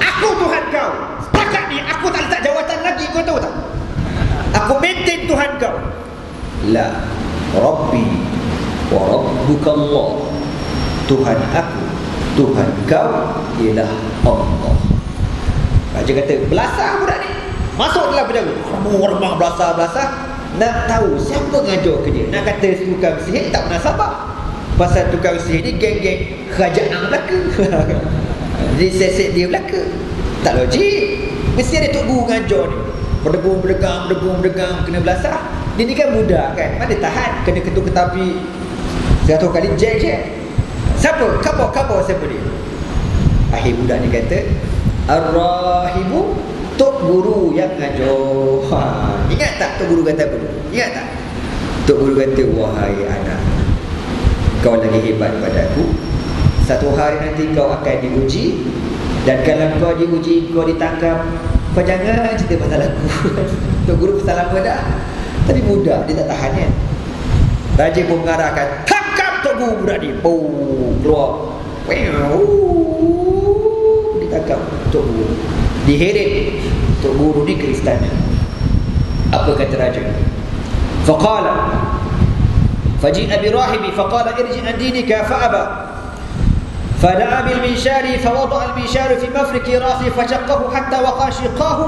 aku Tuhan kau. Setakat ni aku tak letak jawatan lagi, kau tahu tak? Aku maintain Tuhan kau. La, Rabbi wa rabbukallah. Tuhan aku, Tuhan kau ialah Allah. Raja kata, belasah budak ni. Masuk dalam penjara, remang belasah. Nak tahu siapa ngajar ke dia. Nak kata tukang sihir tak pernah sabar. Pasal tukang sihir ni geng-geng kerajaan belaka. Jadi set dia belaka. Tak logik. Mesti ada tok guru ngajar ni. Berdegung, kena belasah. Dia ni kan budak kan, mana tahan, kena ketuk ke tapi 100 kali jek. Siapa? Khabar siapa dia? Akhir budak ni kata, Ar-Rahibu, tok guru yang ngajar. Ingat tak tok guru kata apa? Ingat tak? Tok guru kata, wahai anak, kau lagi hebat daripada aku. Satu hari nanti kau akan diuji, dan kalau kau diuji, kau ditangkap, kau jangan cerita pasal aku. Tok Guru pasal lama dah. Tadi budak, dia tak tahan kan. Raja pun mengarahkan, tangkap Tok Guru budak ni. Keluar. Ditangkap Tok Guru, diheret Tok Guru ni ke istana. Apa kata raja? Faqala faji'a birahibi faqala irji' an dinika fa'aba fada'a bil minshari fawada'a al minsharu fi mafriki rasi fashaqqahu hatta waqa shiqahu.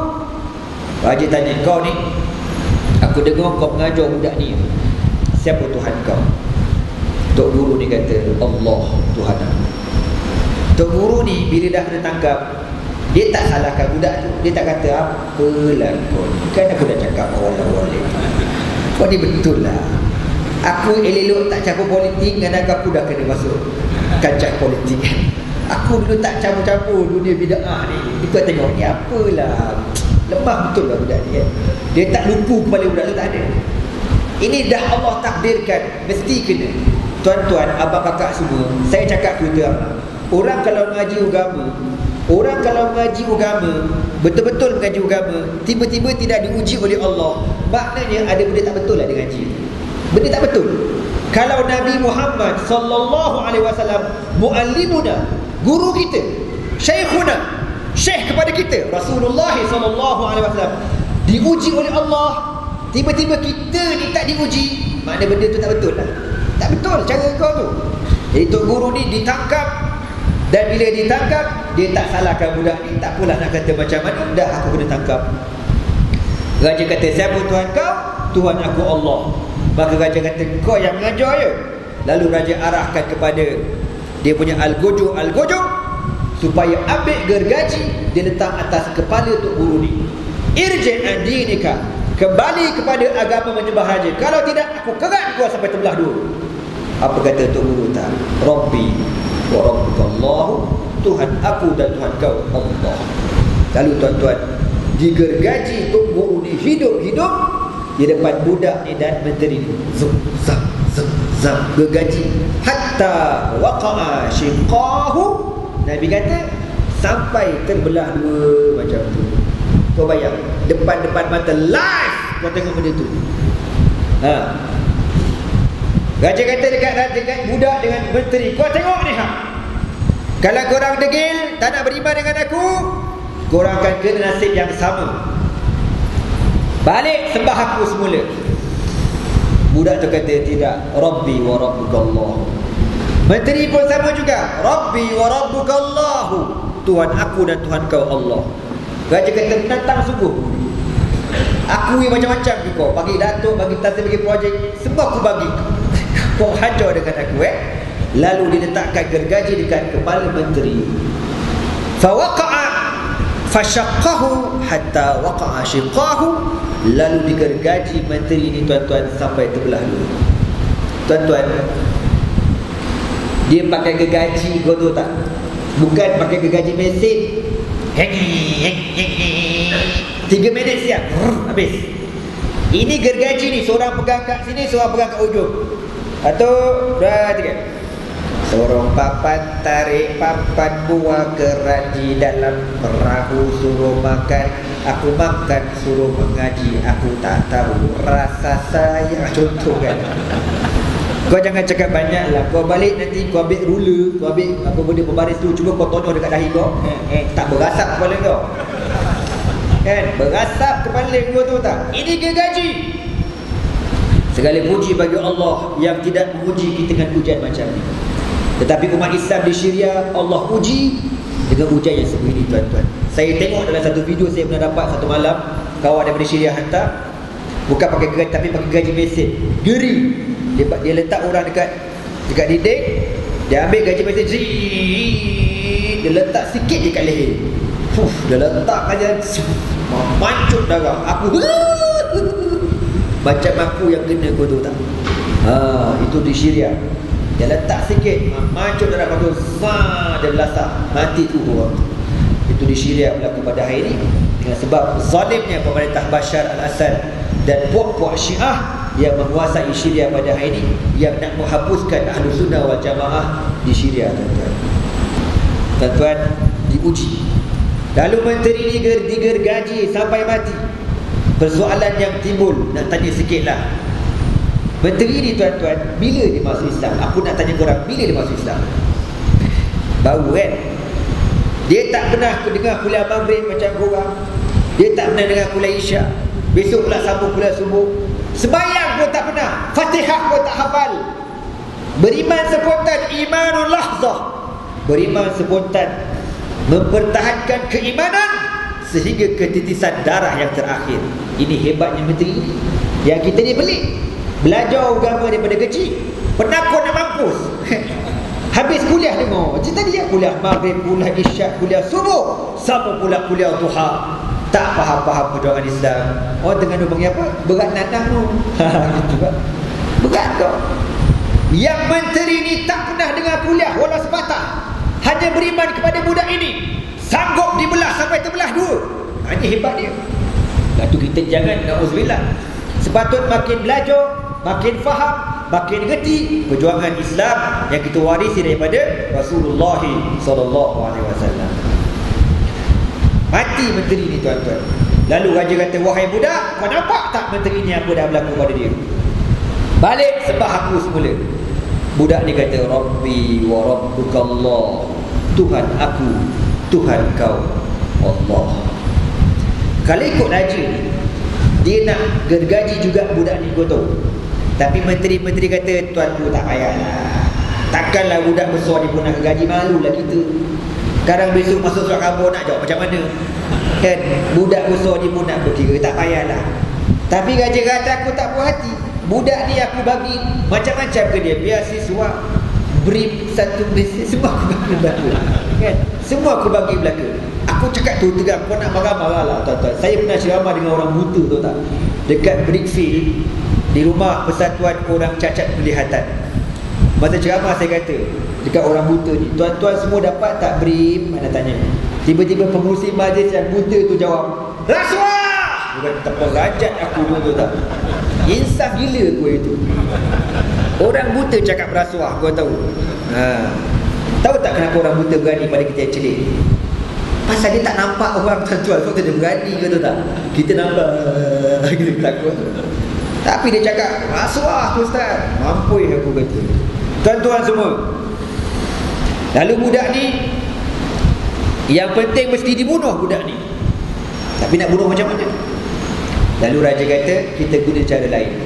Raja tanya, kau ni, aku dengar kau mengajar budak ni, siapa Tuhan kau? Tok Guru ni kata, Allah Tuhan aku. Tok Guru ni bila dah kena tangkap, dia tak salahkan budak tu. Dia tak kata apalah kau ni, kan aku dah cakap awal-awal ni, kau ni betul lah, aku elok tak campur politik, kerana aku dah kena masuk kancah politik. Aku dulu tak campur-campur dunia bid'ah ni. Kau tengok ni apalah, lemah betul lah budak ni kan. Dia tak lumpuh kepala budak tu, tak ada. Ini dah Allah takdirkan, mesti kena. Tuan-tuan, abang kakak semua, saya cakap Twitter, orang kalau mengaji agama, betul-betul mengaji agama, tiba-tiba tidak diuji oleh Allah, maknanya ada benda tak betul lah dia ngaji. Benda tak betul. Kalau Nabi Muhammad sallallahu alaihi wasallam, muallimuna, guru kita, syekhuna, syekh kepada kita, Rasulullah sallallahu alaihi wasallam, diuji oleh Allah, tiba-tiba kita ni tak diuji, maknanya benda tu tak betul lah. Tak betul cara kau tu. Jadi Tok Guru ni ditangkap, dan bila ditangkap, dia tak salahkan budak ni. Tak apalah nak kata macam mana, dah aku kena tangkap. Raja kata, siapa Tuhan kau? Tuhan aku Allah. Maka raja kata, kau yang mengajar ya? Lalu raja arahkan kepada dia punya algojo supaya ambil gergaji, dia letak atas kepala Tok Guru ni. Irji' an dinika, kembali kepada agama menyembah raja. Kalau tidak, aku kerat kau sampai terbelah dua. Apa kata Tok Guru tak? Rabbi wa rabbukallahu, Tuhan aku dan Tuhan kau Allah. Lalu tuan-tuan, digergaji Tok Guru ni hidup-hidup di depan budak ni dan menteri ni. Zam gergaji hatta waqa'a shiqahu. Nabi kata sampai terbelah dua macam tu. Kau bayang, depan-depan mata live kau tengok benda tu. Raja kata dekat budak dengan menteri, kau tengok ni kalau korang degil, tak nak beriman dengan aku, korang akan kena nasib yang sama. Balik sembah aku semula. Budak tu kata tidak, Rabbi wa rabbukallah. Menteri pun sama juga, Rabbi wa rabbukallah, Tuhan aku dan Tuhan kau Allah. Raja kata menantang sungguh, aku macam-macam ke kau, bagi datuk, bagi tasir, bagi projek, semua aku bagi. Kau hajar dengan aku Lalu diletakkan gergaji dekat kepala menteri. Fawaqa'a fashaqqahu hatta waqa'a shiqahu. Lalu digergaji menteri ini tuan-tuan sampai terbelah dua. Tuan-tuan, dia pakai gergaji, kau tahu tak? Bukan pakai gergaji mesin. 3 minit siap, habis. Ini gergaji ni, seorang pegang kat sini, seorang pegang kat ujung. 1, 2, 3. Sorong papan, tarik papan, buang keranji dalam perahu, suruh makan, aku makan, suruh mengaji, aku tak tahu rasa saya. Contoh kan. Kau jangan cakap banyak lah. Kau balik nanti kau ambil ruler, kau ambil apa benda pembaris tu, cuba kau tonyoh dekat dahi kau. Tak berasap kepala kau kan, berasap kepala kau tu tak. Ini gergaji. Segala puji bagi Allah yang tidak menguji kita dengan ujian macam ni. Tetapi umat Islam di Syria, Allah uji dengan ujian yang sebegini tuan-tuan. Saya tengok dalam satu video, saya pernah dapat satu malam, kawan daripada Syria hantar, bukan pakai gergaji tapi pakai gergaji mesin. Geri. Dia letak orang dekat dinding, dia ambil gergaji mesin, dia letak sikit dekat leher. Dia letak aja, mancut darah. Aku macam aku yang kena, kau tahu tak? Itu di Syria. Dia letak sikit, mancut darah kau tu, dia belasah, mati tu orang. Itu di Syria berlaku pada hari ini dengan sebab zalimnya pemerintah Bashar al-Assad dan puak-puak Syiah yang menguasai Syria pada hari ini, yang nak menghapuskan Ahlus Sunnah wal Jamaah di Syria, tuan-tuan. Tuan-tuan, diuji. Lalu menteri ni digergaji sampai mati. Persoalan yang timbul, nak tanya sikit lah. Menteri ni, tuan-tuan, bila dia masuk Islam? Aku nak tanya korang, bila dia masuk Islam? Baru kan? Dia tak pernah dengar kuliah maghrib macam korang. Dia tak pernah dengar kuliah isyak. Besok pula sambung kuliah subuh. Sembahyang pun tak pernah, Fatihah pun tak hafal. Beriman spontan, imanul lahzah. Beriman spontan, mempertahankan keimanan sehingga ketitisan darah yang terakhir. Ini hebatnya menteri ini. Yang kita ni pelik, belajar agama daripada kecil, penakut nak mampus. Habis kuliah dengar macam tadi ya, kuliah maghrib, kuliah isyak, kuliah subuh, sama pula kuliah duha. Tak faham-faham perjuangan Islam. Orang tengah panggil apa? Berat nanah tu. Gitu kan. Berat tu. Yang menteri ni tak pernah dengar kuliah walau sepatah. Hanya beriman kepada budak ini. Sanggup dibelah sampai terbelah dua. Ini hebat dia. Lalu kita jangan, na'udzubillah. Sepatut makin belajar, makin faham, makin gerti perjuangan Islam yang kita warisi daripada Rasulullah SAW. Mati menteri ni, tuan-tuan. Lalu raja kata, wahai budak, kau nampak tak menteri ni apa dah berlaku pada dia? Balik sembah aku semula. Budak ni kata, Rabbi wa rabbukallah, Tuhan aku, Tuhan kau Allah. Kalau ikut raja ni, dia nak gergaji juga budak ni, kau tahu. Tapi menteri-menteri kata, tuanku tak payahlah. Takkanlah budak besar ni pun nak gergaji, malulah kita. Sekarang besok masuk surat khabar nak jawab macam mana? Kan? Budak besar ni pun nak berkira, tak payahlah. Tapi raja kata, aku tak puas hati. Budak ni aku bagi macam-macam ke dia, beasiswa, brief, satu bisnes, semua aku bagi belaka. Kan? Semua aku bagi belaka. Aku cakap tu tegang, kau nak marah-marah lah, tuan-tuan. Saya pernah ceramah dengan orang buta, tahu tak? Dekat Brickfield, di rumah Persatuan Orang Cacat Penglihatan. Masa ceramah saya kata dekat orang buta ni, tuan-tuan semua dapat tak brief? Mana tanya. Tiba-tiba pengurusi majlis yang buta tu jawab, rasuah! Bukan terperajat aku dulu tak. Insaf gila aku itu. Orang buta cakap rasuah, kau tahu. Tahu tak kenapa orang buta berani pada kita yang celik? Pasal dia tak nampak orang, tuan-tuan. So dia berani ke tu tak? Kita nampak, kita takut. Tapi dia cakap rasuah tu, Ustaz. Mampui aku kata. Tuan-tuan semua, lalu budak ni, yang penting mesti dibunuh budak ni. Tapi nak bunuh macam mana? Lalu raja kata, kita guna cara lain.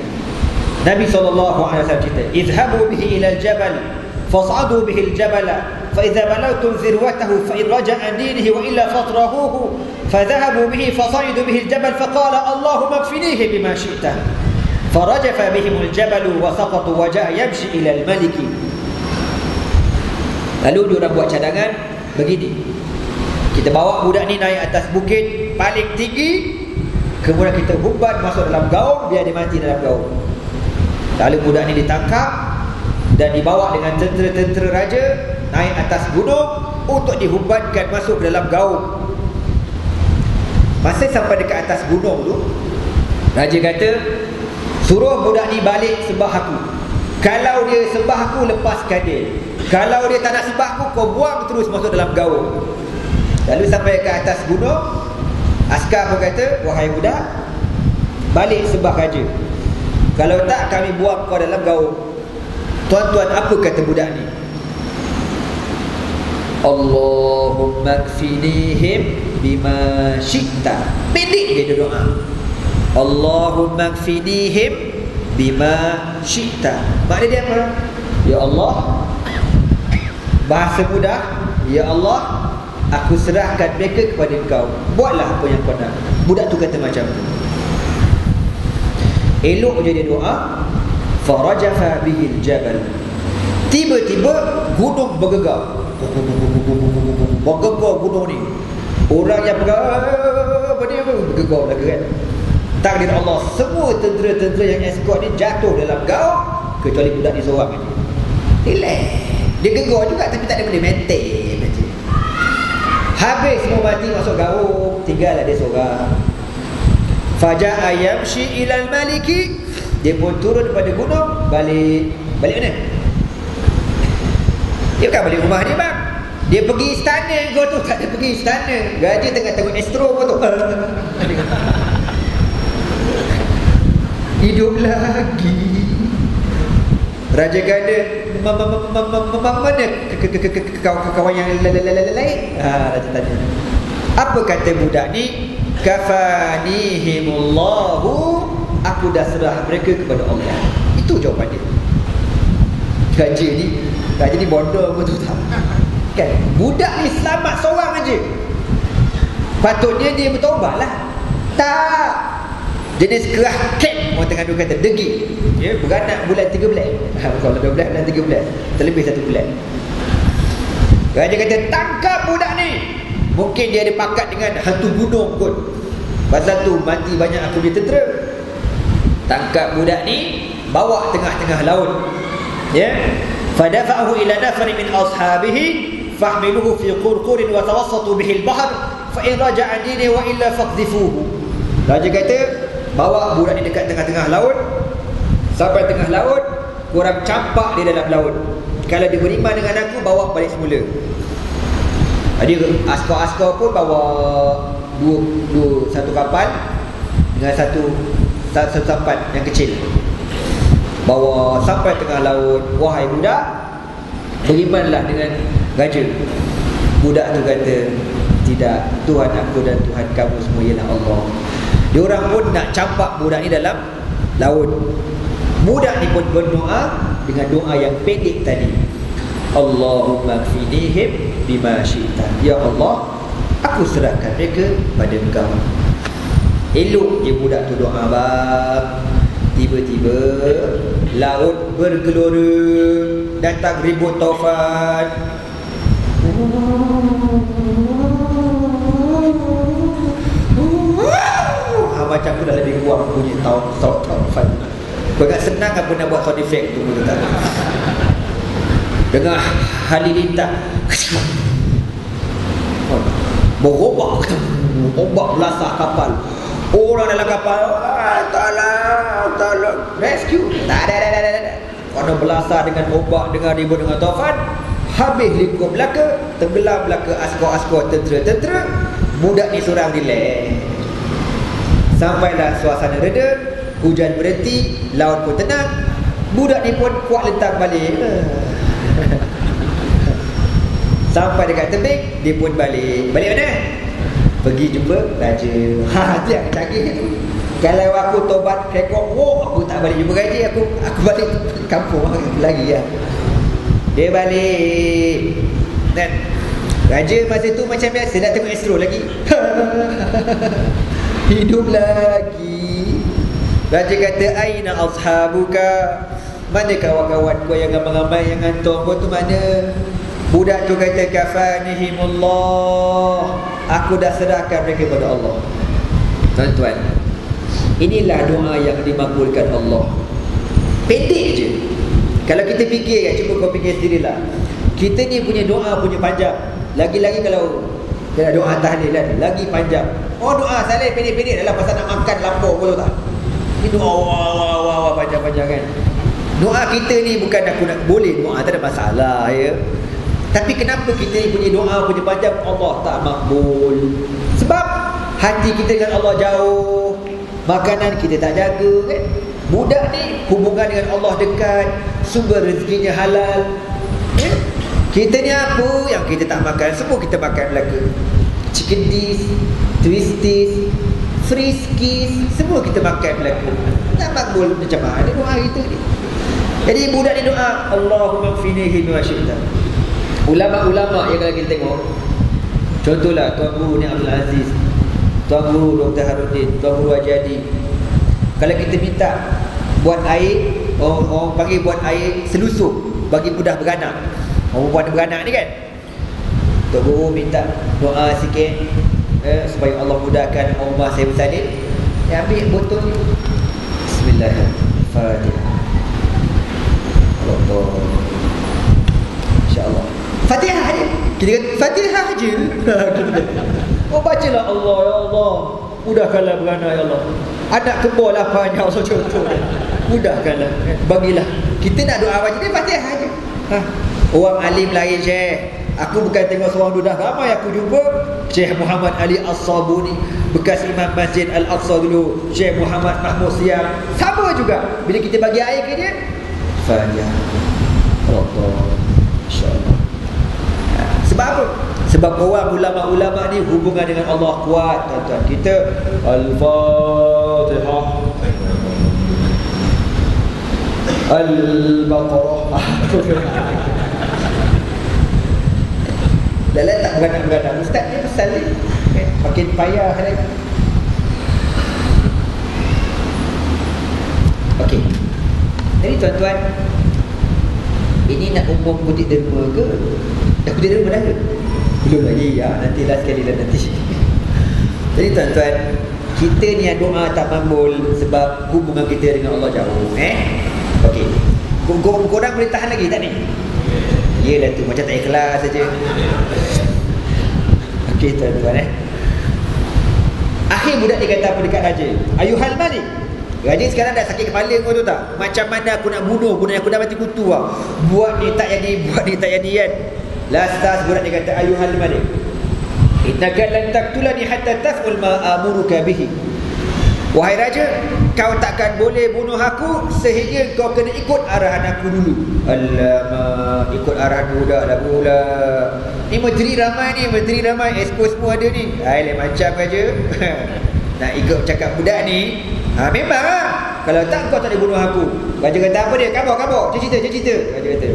Nabi SAW kata, izhabu bihi ila al-jabal fas'adu bihi al-jabala fa idza balawtum zirwatahu fa in raja'a an dinihi wa illa fatrahuhu fadhahabu bihi fasa'idu bihi al-jabal faqala Allahumma kfinihi bima syi'ta. Farajafa bihim al-jabalu wa saqatu wa ja'a yamshi ila al-maliki. Lalu dia orang buat cadangan begini. Kita bawa budak ni naik atas bukit paling tinggi, kemudian kita humbat masuk dalam gaung, biar dia mati dalam gaung. Lalu budak ni ditangkap dan dibawa dengan tentera-tentera raja naik atas gunung untuk dihumbatkan masuk dalam gaung. Masa sampai dekat atas gunung tu, raja kata, suruh budak ni balik sembah aku. Kalau dia sembah aku, lepaskan dia. Kalau dia tak nak sembah aku, kau buang terus masuk dalam gaung. Lalu sampai ke atas gunung, askar pun kata, wahai budak, balik sembah raja. Kalau tak, kami buang kau dalam gaung. Tuan-tuan, apa kata budak ni? Allahumma kfinihim bima syi'ta. Pendek dia doa. Allahumma kfinihim bima syi'ta. Maknanya dia apa? Ya Allah, bahasa mudah, ya Allah, aku serahkan mereka kepada kau. Buatlah apa yang kau nak. Budak tu kata macam tu. Elok je dia doa. Farajafa bihil jabal. Tiba-tiba gunung bergegar. Bergegar gunung ni. Orang yang bergegar belaka kan. Takdir Allah, semua tentera-tentera yang escort ni jatuh dalam gaung, kecuali budak ni seorang aja. Relax. Dia gegar juga tapi tak ada benda, maintain aja. Habis semua mati masuk gaung, tinggallah dia seorang. Faja'a yamshi ilal maliki. Dia pun turun daripada gunung, balik mana? Dia bukan balik rumah dia bang. Dia pergi istana. Kau tu tak ada pergi istana. Raja tengah tengok Astro kau tu. Hidup lagi. Raja kata, mana kawan yang lain? Raja tanya. Apa kata budak ni? Kafanihimullahu, aku dah serah mereka kepada Allah. Itu jawapan dia. Raja ni bodoh betul tak? Kan? Budak ni selamat seorang aja. Patutnya dia bertaubat lah. Tak. Jenis kerah kek, orang tengah dua kata degil. Ya, beranak bulan 3 bulan. Kalau 12 bulan 3 bulan, terlebih 1 bulan. Raja kata tangkap budak ni. Mungkin dia ada pakat dengan hantu gunung kot. Pasal tu mati banyak aku punya tentera. Tangkap budak ni, bawa tengah-tengah laut. Ya. Fadafa'ahu ila nafari min ashabihi fahmiluhu fi qurqurin wa tawassatu bihi al-bahr fa in raja'a dini wa illa faqdhifuhu. Raja kata, bawa budak ni dekat tengah-tengah laut. Sampai tengah laut, korang campak dia dalam laut. Kalau dia beriman dengan aku, bawa balik semula. Jadi askar-askar pun bawa satu kapal dengan satu sampan yang kecil. Bawa sampai tengah laut. Wahai budak, berimanlah dengan raja. Budak tu kata, tidak, Tuhan aku dan Tuhan kamu semua ialah Allah. Diorang pun nak campak budak ni dalam laut. Budak ni pun berdoa dengan doa yang pendek tadi. Allahumma kfinihim bima syi'ta. Ya Allah, aku serahkan mereka pada Engkau. Elok je budak tu doa bang. Tiba-tiba laut bergelora, datang ribut taufan. Macam aku dah lebih kuat punya taufan. Kau agak senang apa nak buat sound effect tu pun tak. Dengar halilintar berobak, ombak belasah kapal. Orang dalam kapal, tolong, rescue. Tak ada. Orang belasah dengan ombak, dengan ribut, dengan taufan. Habis lingkup belaka, tenggelam belaka askar-askar tentera. Budak ni seorang relax. Sampailah suasana reda, hujan berhenti, laut pun tenang. Budak ni pun kuat lentang balik. Sampai dekat tebing, dia pun balik. Balik mana? Pergi jumpa raja. Dia yang canggih tu. Kalau aku tobat rekod, aku tak balik jumpa raja, aku balik kampung lagi lah. Dia balik. Dan raja masa tu macam biasa nak tengok Astro lagi. Hidup lagi. Raja kata, aina ashabuka? Mana kawan-kawan kau yang ramai-ramai yang hantar kau tu mana? Budak tu kata, kafanihimullah, aku dah serahkan mereka kepada Allah. Tuan-tuan, inilah doa yang dimakbulkan Allah. Pendek je. Kalau kita fikir kan, cuba kau fikir sendirilah. Kita ni punya doa punya panjang. Lagi-lagi kalau doa tahlil kan, lagi panjang. Oh, doa salih pendek-pendek dalam pasal nak makan lampau betul tak? Ini doa wah panjang-panjang kan. Doa kita ni bukan aku nak boleh doa, tak ada masalah ya. Tapi kenapa kita ni punya doa punya panjang Allah tak makbul? Sebab hati kita dengan Allah jauh, makanan kita tak jaga kan. Budak ni hubungan dengan Allah dekat, sumber rezekinya halal ya? Kita ni apa yang kita tak makan, semua kita makan belaka. Chicken dish, twisties, friskies, semua kita makan belaka. Tak makbul macam mana doa kita ni. Jadi budak ni doa, Allahumma kfinihi bima syi'ta. Ulama-ulama yang kalau kita tengok, contohlah Tuan Guru ni Abdul Aziz, Tuan Guru Dr. Harudin, Tuan Guru Haji Adi. Kalau kita minta buat air, orang panggil buat air selusup bagi budak beranak. Orang buat beranak ni kan, Tuan Guru minta doa sikit supaya Allah mudahkan Umar saya bersalin. Dia ambil botol ni, Bismillahirrahmanirrahim, Allah, InsyaAllah Fatihah je. Kita kata Fatihah je. Oh, bacalah Allah, ya Allah, mudahkanlah beranak ya Allah. Anak kembar laparnya Allah contoh dia. Mudahkanlah, bagilah. Kita nak doa baca dia Fatihah aja. Orang alim lain Syekh. Aku bukan tengok seorang dudah, ramai aku jumpa Syekh Muhammad Ali As-Sabuni, bekas Imam Masjid Al-Aqsa dulu, Syekh Muhammad Mahmud Siam, sama juga. Bila kita bagi air ke dia, Fatihah Allah, insyaAllah. Sebab apa? Sebab orang ulama-ulama ni hubungan dengan Allah kuat, tuan-tuan. Kita Al-Fatihah, Al-Baqarah. Dah tak beranak-beranak. Ustaz ni pesan ni makin payah lagi. Okey. Jadi tuan-tuan, ini nak umum kutip derma ke? Dah kutip derma dah ke? Belum lagi ya, nanti last sekali lah nanti. Jadi tuan-tuan, kita ni yang doa tak mambul sebab hubungan kita dengan Allah jauh. Okey. Korang boleh tahan lagi tak ni? Yelah tu, macam tak ikhlas saja. Okey tuan-tuan akhir budak dia kata apa dekat raja? Ayuhal malik. Raja sekarang dah sakit kepala kau tu tak? Macam mana aku nak bunuh, aku dah mati kutu lah. Buat ni tak jadi, buat ni tak jadi kan. Last budak dia kata ayuhal malik, innaka lan taqtulani hatta taf'al ma amuruka bihi. Wahai raja, kau takkan boleh bunuh aku sehingga kau kena ikut arahan aku dulu. Alamak, ikut arahan budak dah pula. Ni menteri ramai, exco semua ada ni. Lain macam aja. Nak ikut cakap budak ni, memang lah. Kalau tak kau tak boleh bunuh aku. Raja kata apa dia? Khabar. Cerita. Raja kata.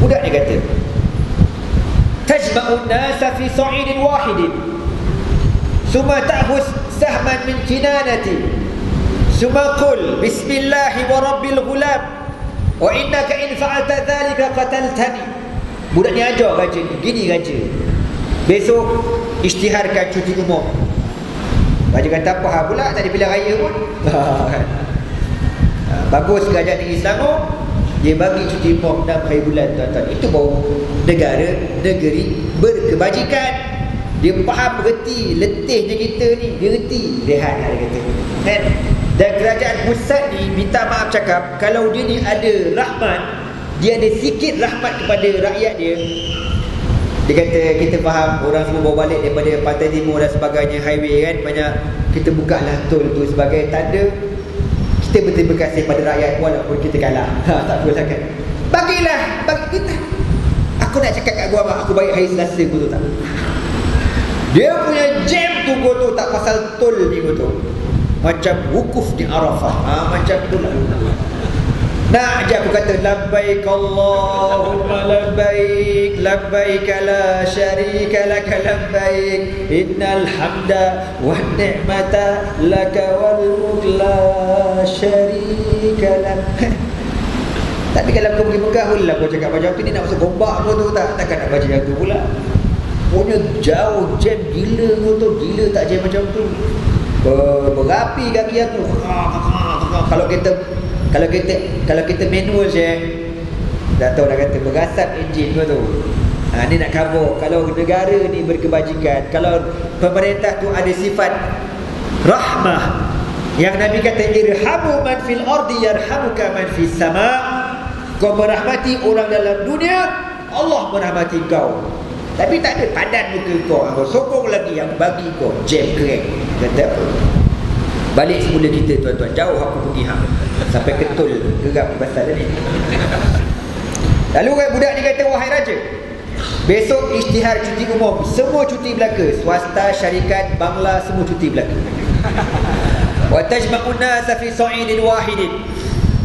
Budak ni kata, tajma'un nasa fi sa'idin wahidin, summa ta'khus sahman min kinanati, summa qul bismillahi wa rabbil ghulam wa innaka in fa'alta dhalika qataltani. Budak ni ajar raja ni, gini raja, besok isytiharkan cuti umum. Raja kata apa hal pula, tak ada pilihan raya pun. Bagus kerajaan negeri Selangor, dia bagi cuti umum 6 hari bulan tuan-tuan. Itu baru negeri berkebajikan. Dia faham berhenti letihnya kita ni. Dia reti, rehat dia kata kan? Dan kerajaan pusat ni minta maaf cakap, kalau dia ni ada rahmat, dia ada sikit rahmat kepada rakyat dia. Dia kata kita faham orang semua bawa balik daripada Pantai Timur dan sebagainya, highway kan, banyak. Kita buka lah tol tu sebagai tanda kita berterima kasih pada rakyat walaupun kita kalah. Tak apa sangat. Bagilah, bagi kita. Aku nak cakap kat gua, aku bagi hari Selasa kau tu tak. Dia punya jam tu kau tu tak pasal tol ni kau tu. Macam wukuf di Arafah. Macam tu lah. Nak je aku kata labbaik Allahumma labbaik, labbaik la syarika laka labbaik, innal hamda wan ni'mata laka wal mulk la syarika lak. Tapi kalau kau pergi Mekah pula kau cakap macam tu, ni nak masuk gombak kau tu tak? Takkan nak baca yang tu pula. Punya jauh, jam gila kau tu, gila tak jam macam tu. Berapi kaki aku. Kalau kita manual je, dah tahu dah kata berasap enjin kau tu. Ni nak cover. Kalau negara ni berkebajikan, kalau pemerintah tu ada sifat rahmah, yang Nabi kata irhamu man fil ardi yarhamuka man fis sama. Kau merahmati orang dalam dunia, Allah merahmati kau. Tapi tak ada padan muka kau. Kau sokong lagi yang bagi kau jam kering. Kata apa? Balik semula kita tuan-tuan, jauh aku pergi sampai ketul geram pasal ni. Lalu budak ni kata, wahai raja, besok isytihar cuti umum, semua cuti belaka, swasta, syarikat, bangla, semua cuti belaka. Wa tajma'un nasa fi sa'idin wahidin,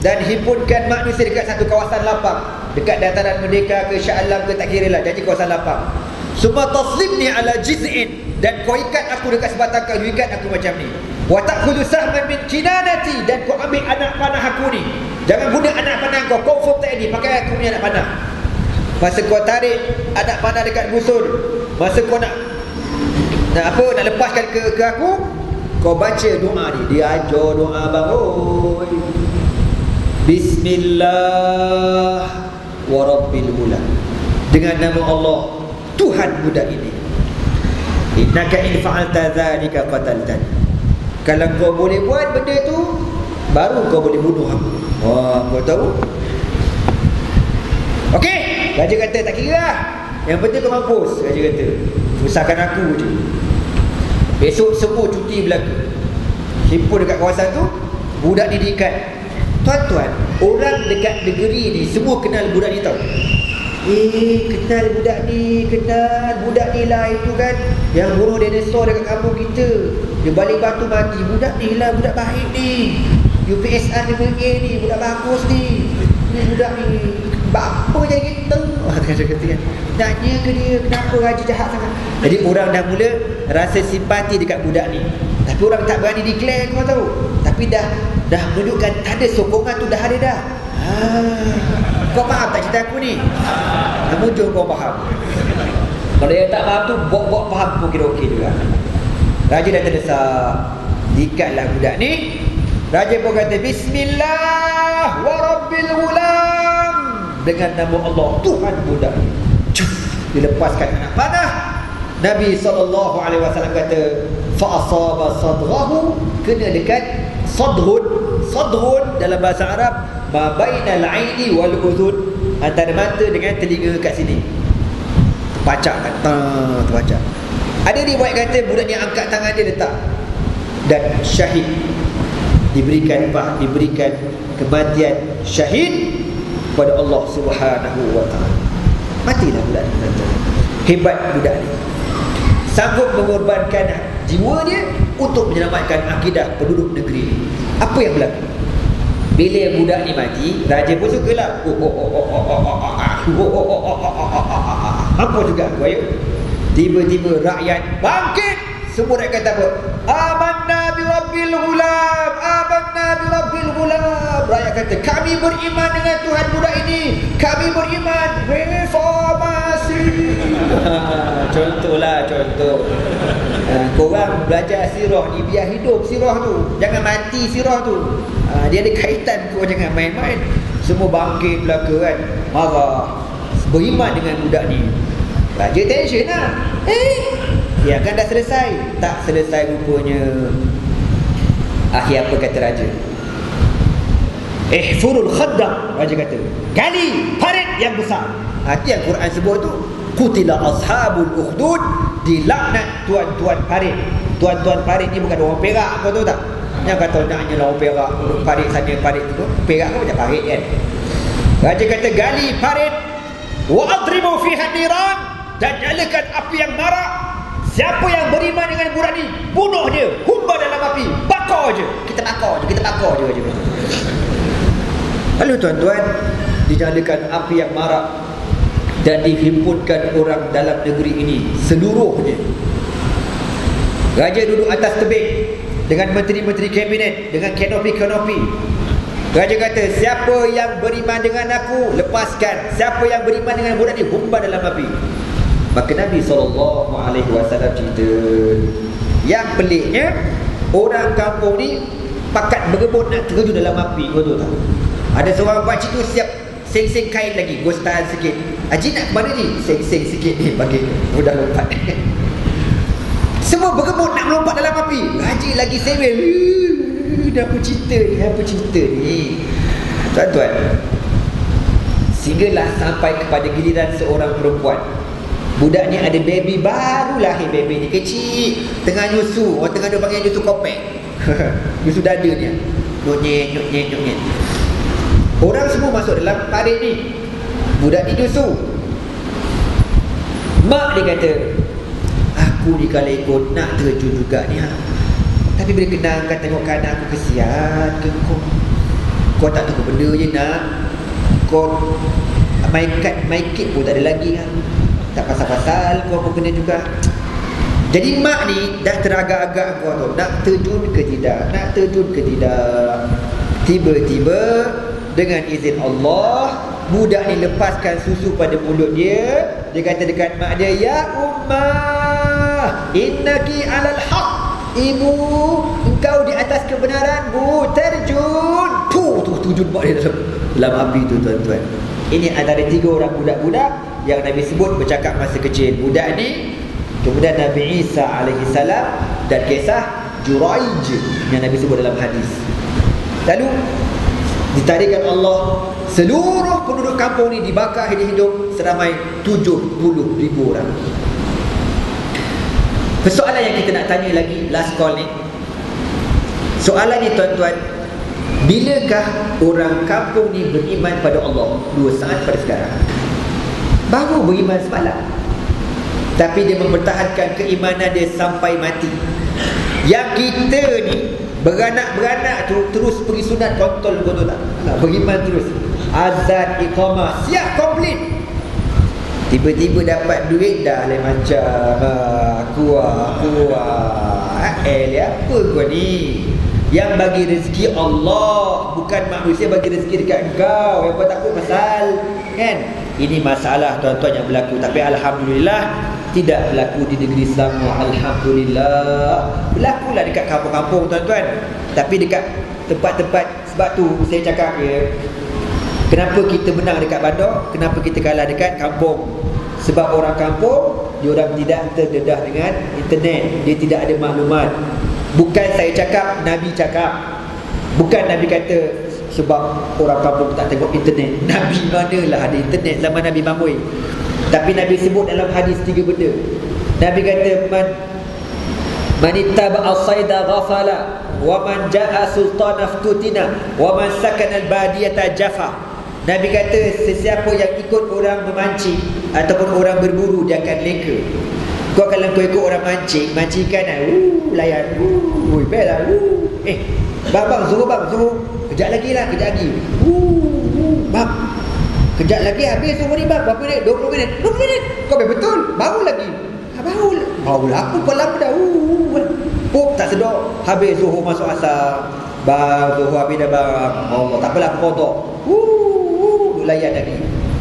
dan himpunkan manusia dekat satu kawasan lapang, dekat dataran Merdeka ke Shah Alam ke tak kira lah, jadi kawasan lapang. Summa taslibni ala jiz'in, dan kau ikat aku dekat sebatang kayu, ikat aku macam ni. Wa ta'khudhu sahman min kinanati, dan kau ambil anak panah aku ni. Jangan guna anak panah kau, confirm tak ini, pakai aku punya anak panah. Masa kau tarik anak panah dekat busur, masa kau nak lepaskan ke aku, kau baca doa ni. Dia ajar doa bang, oi, bismillah wa rabbil ghulam, dengan nama Allah Tuhan budak ini. innaka in fa'alta dhalika qataltan. Kalau kau boleh buat benda tu, baru kau boleh bunuh aku. Kau tahu? Okey, raja kata tak kira lah. Yang penting kau mampus, raja kata. Susahkan aku je. Besok semua cuti berlaku. Himpun dekat kawasan tu, budak ni diikat. Tuan-tuan, orang dekat negeri ni semua kenal budak ni tau. Kenal budak ni, kenal budak ni lah, itu kan yang bunuh dinosaur dekat kampung kita. Dia balik batu mati. Budak ni lah, budak baik ni. UPSR dia ni, budak bagus ni. Ni budak ni, apa jadi kita? Naknya ke dia, kenapa raja jahat sangat? Jadi orang dah mula rasa simpati dekat budak ni. Tapi orang tak berani declare, kau tahu. Tapi dah menunjukkan tak ada sokongan tu, dah ada dah. Kau faham tak cerita aku ni? Kamu jom kau faham. Kalau yang tak faham tu, buat faham pun kira okey juga. Raja dah terdesak, ikatlah budak ni. Raja pun kata Bismillah wa rabbil ghulam, dengan nama Allah Tuhan budak ni. Dilepaskan anak panah. Nabi SAW kata fa asaba sadrahu, kena dekat sadrun dalam bahasa Arab ma bainal aini wal udhun, antara mata dengan telinga kat sini. Terpacak kan, terpacak. Ada riwayat kata budak ni angkat tangan dia letak, dan syahid, diberikan kematian syahid kepada Allah Subhanahu wa taala. Matilah budak ni. Hebat budak ni, sanggup mengorbankan jiwa dia untuk menyelamatkan akidah penduduk negeri. Apa yang berlaku? Bila budak ni mati, raja pun sukalah. Apa juga aku, ayo. Tiba-tiba rakyat bangkit. Semua rakyat kata apa? Amanna bi rabbil ghulam, amanna bi rabbil ghulam. Rakyat kata, kami beriman dengan Tuhan budak ini. Kami beriman. Reformasi. Contoh. Korang belajar sirah ni, biar hidup sirah tu, jangan mati sirah tu. Dia ada kaitan, kau jangan main-main. Semua bangkit belaka kan, marah, beriman dengan budak ni. Raja tension lah. Dia kan dah selesai. Tak selesai rupanya. Akhir apa kata raja? Ihfurul khaddam, raja kata, gali parit yang besar. Hati yang Quran sebut tu, qutila ashabul ukhdud, dilaknat tuan-tuan parit. Tuan-tuan parit ni bukan orang Perak, kau tahu tak? Yang kata naknya lah orang Perak, parit sana parit tu. Perak kan macam parit kan. Raja kata gali parit, wa adribu fiha niran, dan nyalakan api yang marak. Siapa yang beriman dengan budak ni, bunuh dia, humbar dalam api, bakar je. Kita bakar je. Lalu tuan-tuan, dinyalakan api yang marak dan dihimpunkan orang dalam negeri ini seluruhnya. Raja duduk atas tebing dengan menteri-menteri kabinet, dengan kanopi-kanopi. Raja kata, siapa yang beriman dengan aku, lepaskan. Siapa yang beriman dengan budak ni, humbar dalam api. Maka Nabi SAW cerita, yang peliknya, orang kampung ni pakat berebut nak terjun dalam api. Kau tahu tak? Ada seorang pakcik tu siap seng-seng kain lagi, gua tahan sikit. Haji nak ke mana ni? Seng-seng sikit ni, bagi mudah lompat. Semua berebut nak melompat dalam api. Haji lagi sewel. Apa cerita ni? Tuan-tuan, sehinggalah sampai kepada giliran seorang perempuan. Budak ni ada baby, baru lahir baby ni, kecil, tengah nyusu. Orang tengah dia panggil nyusu kopek. Nyusu dada dia. Nyonyet. Orang semua masuk dalam parit ni. Budak ni nyusu. Mak dia kata, aku ni kalau ikut nak terjun juga ni ha. Tapi bila kenangkan tengok keadaan aku, kesian ke kau. Kau tak tahu benda je nak. Kau main kit pun tak ada lagi ha. Tak pasal-pasal kau pun kena juga. Jadi mak ni dah teragak-agak kau tu, nak terjun ke tidak. Tiba-tiba dengan izin Allah, budak ni lepaskan susu pada mulut dia. Dia kata dekat mak dia, ya ummah, innaki alal haq. Ibu, engkau di atas kebenaran. Bu, terjun. Terjun mak dia dalam api tu, tuan-tuan. Ini antara 3 orang budak-budak yang Nabi sebut bercakap masa kecil. Budak ni kemudian Nabi Isa alaihi salam, dan kisah Juraij yang Nabi sebut dalam hadis. Lalu ditarikkan Allah, seluruh penduduk kampung ni dibakar hidup-hidup seramai 70,000 orang. Persoalan yang kita nak tanya lagi, last call ni, soalan ni tuan-tuan, bilakah orang kampung ni beriman pada Allah? 2 saat pada sekarang. Baru beriman semalam, tapi dia mempertahankan keimanan dia sampai mati. Yang kita ni beranak-beranak tu terus pergi sunat, kontol betul tak? Beriman terus, azan, iqamah, siap komplit. Tiba-tiba dapat duit dah lain macam, aku apa kau ni? Yang bagi rezeki Allah, bukan manusia bagi rezeki dekat engkau. Yang kau takut pasal, kan? Ini masalah tuan-tuan yang berlaku. Tapi alhamdulillah tidak berlaku di negeri Selangor. Alhamdulillah. Berlakulah dekat kampung-kampung tuan-tuan. Tapi dekat tempat-tempat, sebab tu saya cakap kenapa kita menang dekat bandar, kenapa kita kalah dekat kampung? Sebab orang kampung, diorang tidak terdedah dengan internet, dia tidak ada maklumat. Bukan saya cakap, Nabi cakap. Bukan Nabi kata sebab orang kampung tak tengok internet. Nabi manalah ada internet zaman Nabi Mamui. Tapi Nabi sebut dalam hadis 3 benda. Nabi kata, man ittaba'a as-sayda ghafala, wa man ja'a sultana ftutina, wa man sakana al-badiyata jafa. Nabi kata, sesiapa yang ikut orang memancing ataupun orang berburu, dia akan leka. Kau kalau kau ikut orang mancing ikan, layan, bel lah, bang, suruh, kejap lagi, bang, kejap lagi habis semua ni bang, berapa minit? 20 minit. Kau betul, baru lagi. Baru lah, aku pun lama dah. Pop, tak sedar. Habis Zuhur masuk asar. Bang, Zuhur habis dah bang. Allah, tak apalah, aku kotor. Layan lagi.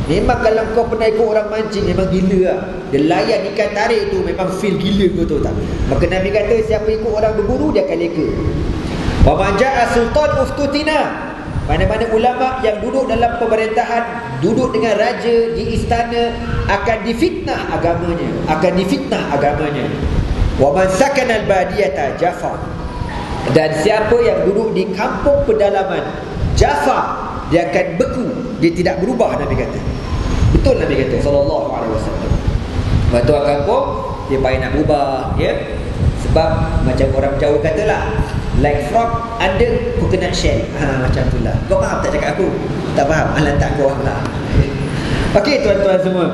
Memang kalau kau pernah ikut orang mancing, memang gila lah. Dia layan ikan tarik tu, memang feel gila, betul tak? Maka Nabi kata, siapa ikut orang berburu, dia akan leka. Wa man ja'a sultan uftutina. Mana-mana ulama yang duduk dalam pemerintahan, duduk dengan raja di istana, akan difitnah agamanya. Wa man sakana al-badiyata jafa. Dan siapa yang duduk di kampung pedalaman, jafa, dia akan beku, dia tidak berubah. Nabi kata, betul Nabi kata sallallahu alaihi wasallam. Waktu orang kampung, dia payah nak berubah, ya. Sebab macam orang Jawa katalah, like frog under coconut shell. Macam itulah. Kau faham tak cakap aku? Tak faham? Alah, tak kau lah. Okey tuan-tuan semua,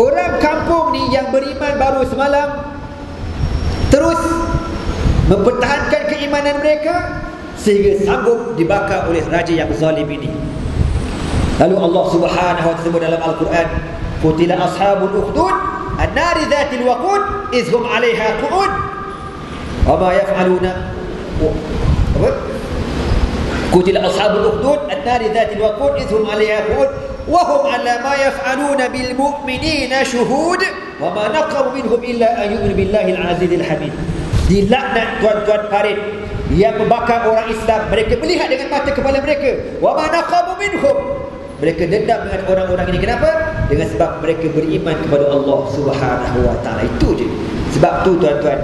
orang kampung ni yang beriman baru semalam terus mempertahankan keimanan mereka sehingga sanggup dibakar oleh raja yang zalim ini. Lalu Allah Subhanahu wa ta'ala sebut dalam Al-Quran, qutila ashabul ukhdud an-nari dhatil waqud iz hum 'alaiha qu'ud wa ma yaf'aluna. Apa? Qutila ashabul ukhdud an-nari dhatil waqud iz hum 'alaiha qu'ud wa hum 'ala ma yaf'aluna bil mu'minina shuhud wa ma naqamu minhum illa an yu'minu billahi al-'azizil hamid. Dilaknat tuan-tuan parit yang membakar orang Islam. Mereka melihat dengan mata kepala mereka. Wa ma naqamu minhum. Mereka dendam dengan orang-orang ini. Kenapa? Dengan sebab mereka beriman kepada Allah Subhanahu wa ta'ala. Itu je. Sebab tu tuan-tuan,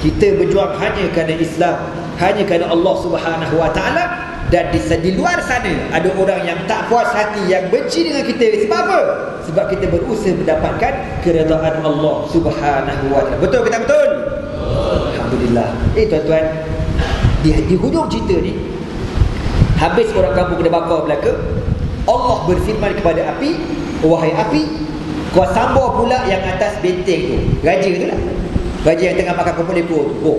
kita berjuang hanya kerana Islam, hanya kerana Allah Subhanahu wa ta'ala. Dan di luar sana ada orang yang tak puas hati, yang benci dengan kita. Sebab apa? Sebab kita berusaha mendapatkan keredaan Allah Subhanahu wa ta'ala. Betul kita betul? Alhamdulillah. Tuan-tuan, di hujung cerita ni, habis orang kampung kena bakar belaka, Allah berfirman kepada api, wahai api, kau sambur pula yang atas benteng tu. Raja tu lah, raja yang tengah makan kumpul lepur tu.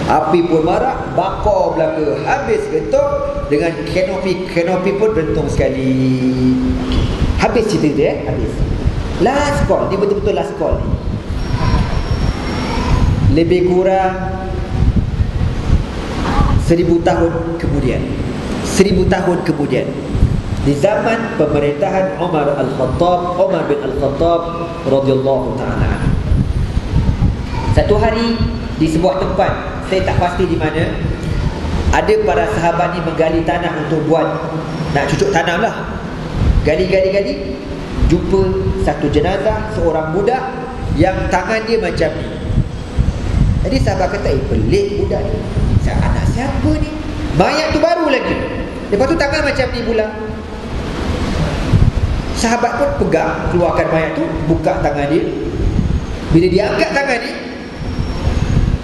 Api pun marah, bakar belaka, habis getok. Dengan kenopi pun rentung sekali. Habis cerita tu habis. Last call, dia betul-betul last call ni. Lebih kurang 1000 tahun kemudian, 1000 tahun kemudian, di zaman pemerintahan Umar bin Al-Khattab radhiyallahu ta'ala, satu hari di sebuah tempat, saya tak pasti di mana, ada para sahabat ni menggali tanah untuk buat, nak cucuk tanam lah. gali, jumpa satu jenazah seorang budak yang tangan dia macam ni. Jadi sahabat kata, pelik budak ni, anak siapa ni? Mayat tu baru lagi, lepas tu tangan macam ni pula. Sahabat pun pegang, keluarkan mayat tu, buka tangan dia. Bila dia angkat tangan ni,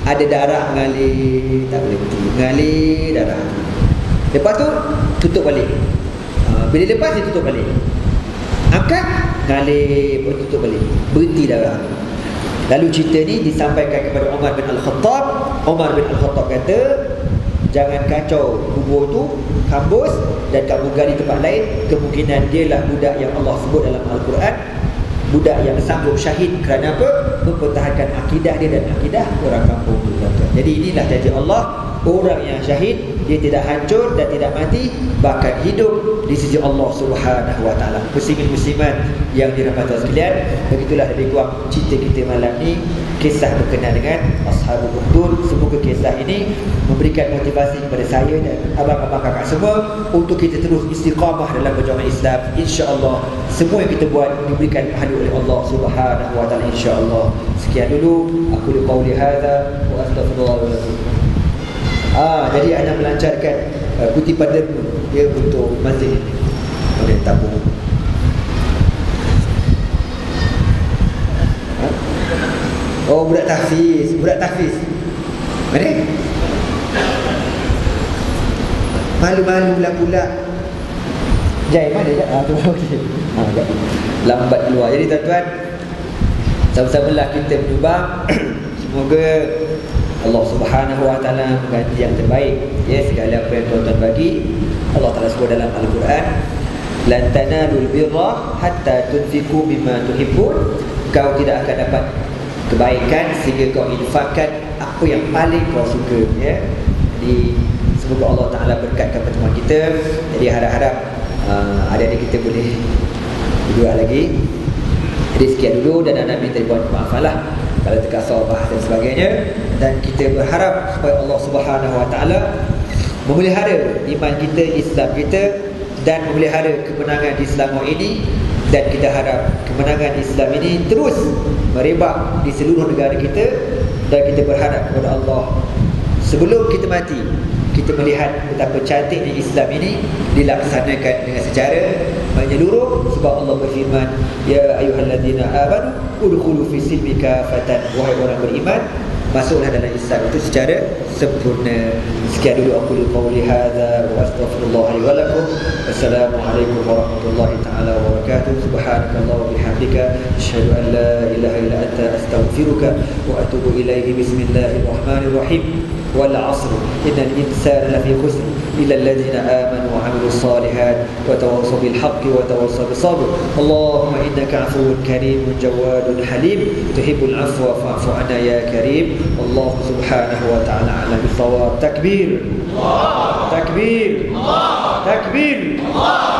ada darah mengalir, tak boleh berhenti, mengalir darah. Lepas tu tutup balik. Bila lepas dia tutup balik, angkat, mengalir, pun tutup balik, berhenti darah. Lalu cerita ni disampaikan kepada Umar bin Al-Khattab. Umar bin Al-Khattab kata, jangan kacau kubur tu, hambus, dan kamu gali tempat lain. Kemungkinan dia lah budak yang Allah sebut dalam Al-Quran, budak yang sanggup syahid. Kerana apa? Mempertahankan akidah dia dan akidah orang kampung tu. Jadi inilah janji Allah, orang yang syahid, dia tidak hancur dan tidak mati, bahkan hidup di sisi Allah Subhanahu wa ta'ala. Muslimin-muslimat yang dirahmati Allah sekalian, begitulah lebih kurang cerita kita malam ni, kisah berkenaan dengan Ashabul Ukhdud. Semoga kisah ini memberikan motivasi kepada saya dan abang-abang kakak semua untuk kita terus istiqamah dalam perjuangan Islam. InsyaAllah semua yang kita buat diberikan pahala oleh Allah Subhanahu wa ta'ala, insyaAllah. Sekian dulu, aku qauli hadza wa astaghfirullahaladzim. Jadi anda melancarkan kutipan derma dia untuk masjid ini. Boleh tabung. Oh, budak tahfiz. Mana? Malu-malu lah pula. Jai mana je? Tu okey. Lambat keluar. Jadi tuan-tuan, sama-samalah kita menyumbang. Semoga Allah Subhanahu wa ta'ala mengganti yang terbaik, ya, segala apa yang tuan-tuan bagi. Allah Ta'ala sebut dalam Al-Quran, lan tanalul birra hatta tunfiqu mimma tuhibbun. Kau tidak akan dapat kebaikan sehingga kau infakkan apa yang paling kau suka, ya. Jadi semoga Allah Ta'ala berkatkan pertemuan kita. Jadi harap-harap adik-adik kita boleh berdua lagi. Jadi sekian dulu, dan anda minta buat maaflah kalau terkasar bahas dan sebagainya. Dan kita berharap supaya Allah Subhanahu wa ta'ala memelihara iman kita, Islam kita, dan memelihara kemenangan di Selangor ini. Dan kita harap kemenangan Islam ini terus merebak di seluruh negara kita. Dan kita berharap kepada Allah, sebelum kita mati, kita melihat betapa cantiknya Islam ini dilaksanakan dengan secara menyeluruh. Sebab Allah berfirman, ya ayyuhalladzina amanu udkhulu fi silmi kafatan. Wahai orang beriman, masuklah dalam Islam itu secara sempurna. Sekian dulu aku qauli hadza wa astaghfirullah li wa lakum. Wassalamualaikum warahmatullahi taala wabarakatuh. Subhanakallah wa bihamdika asyhadu an la ilaha illa anta astaghfiruka wa atubu ilaihi. Bismillahirrahmanirrahim. Wal 'asr innal insana lafi khusr illa alladhina amanu wa 'amilus solihat wa tawassaw bil haqqi wa tawassaw bis sabr. Allahumma innaka 'afuwwun karimun jawadun halim tuhibbul 'afwa fa'fu 'anna ya karim. Allah Subhanahu wa ta'ala ala bisawab. Takbir, Allah. Takbir, Allah. Takbir, Allah.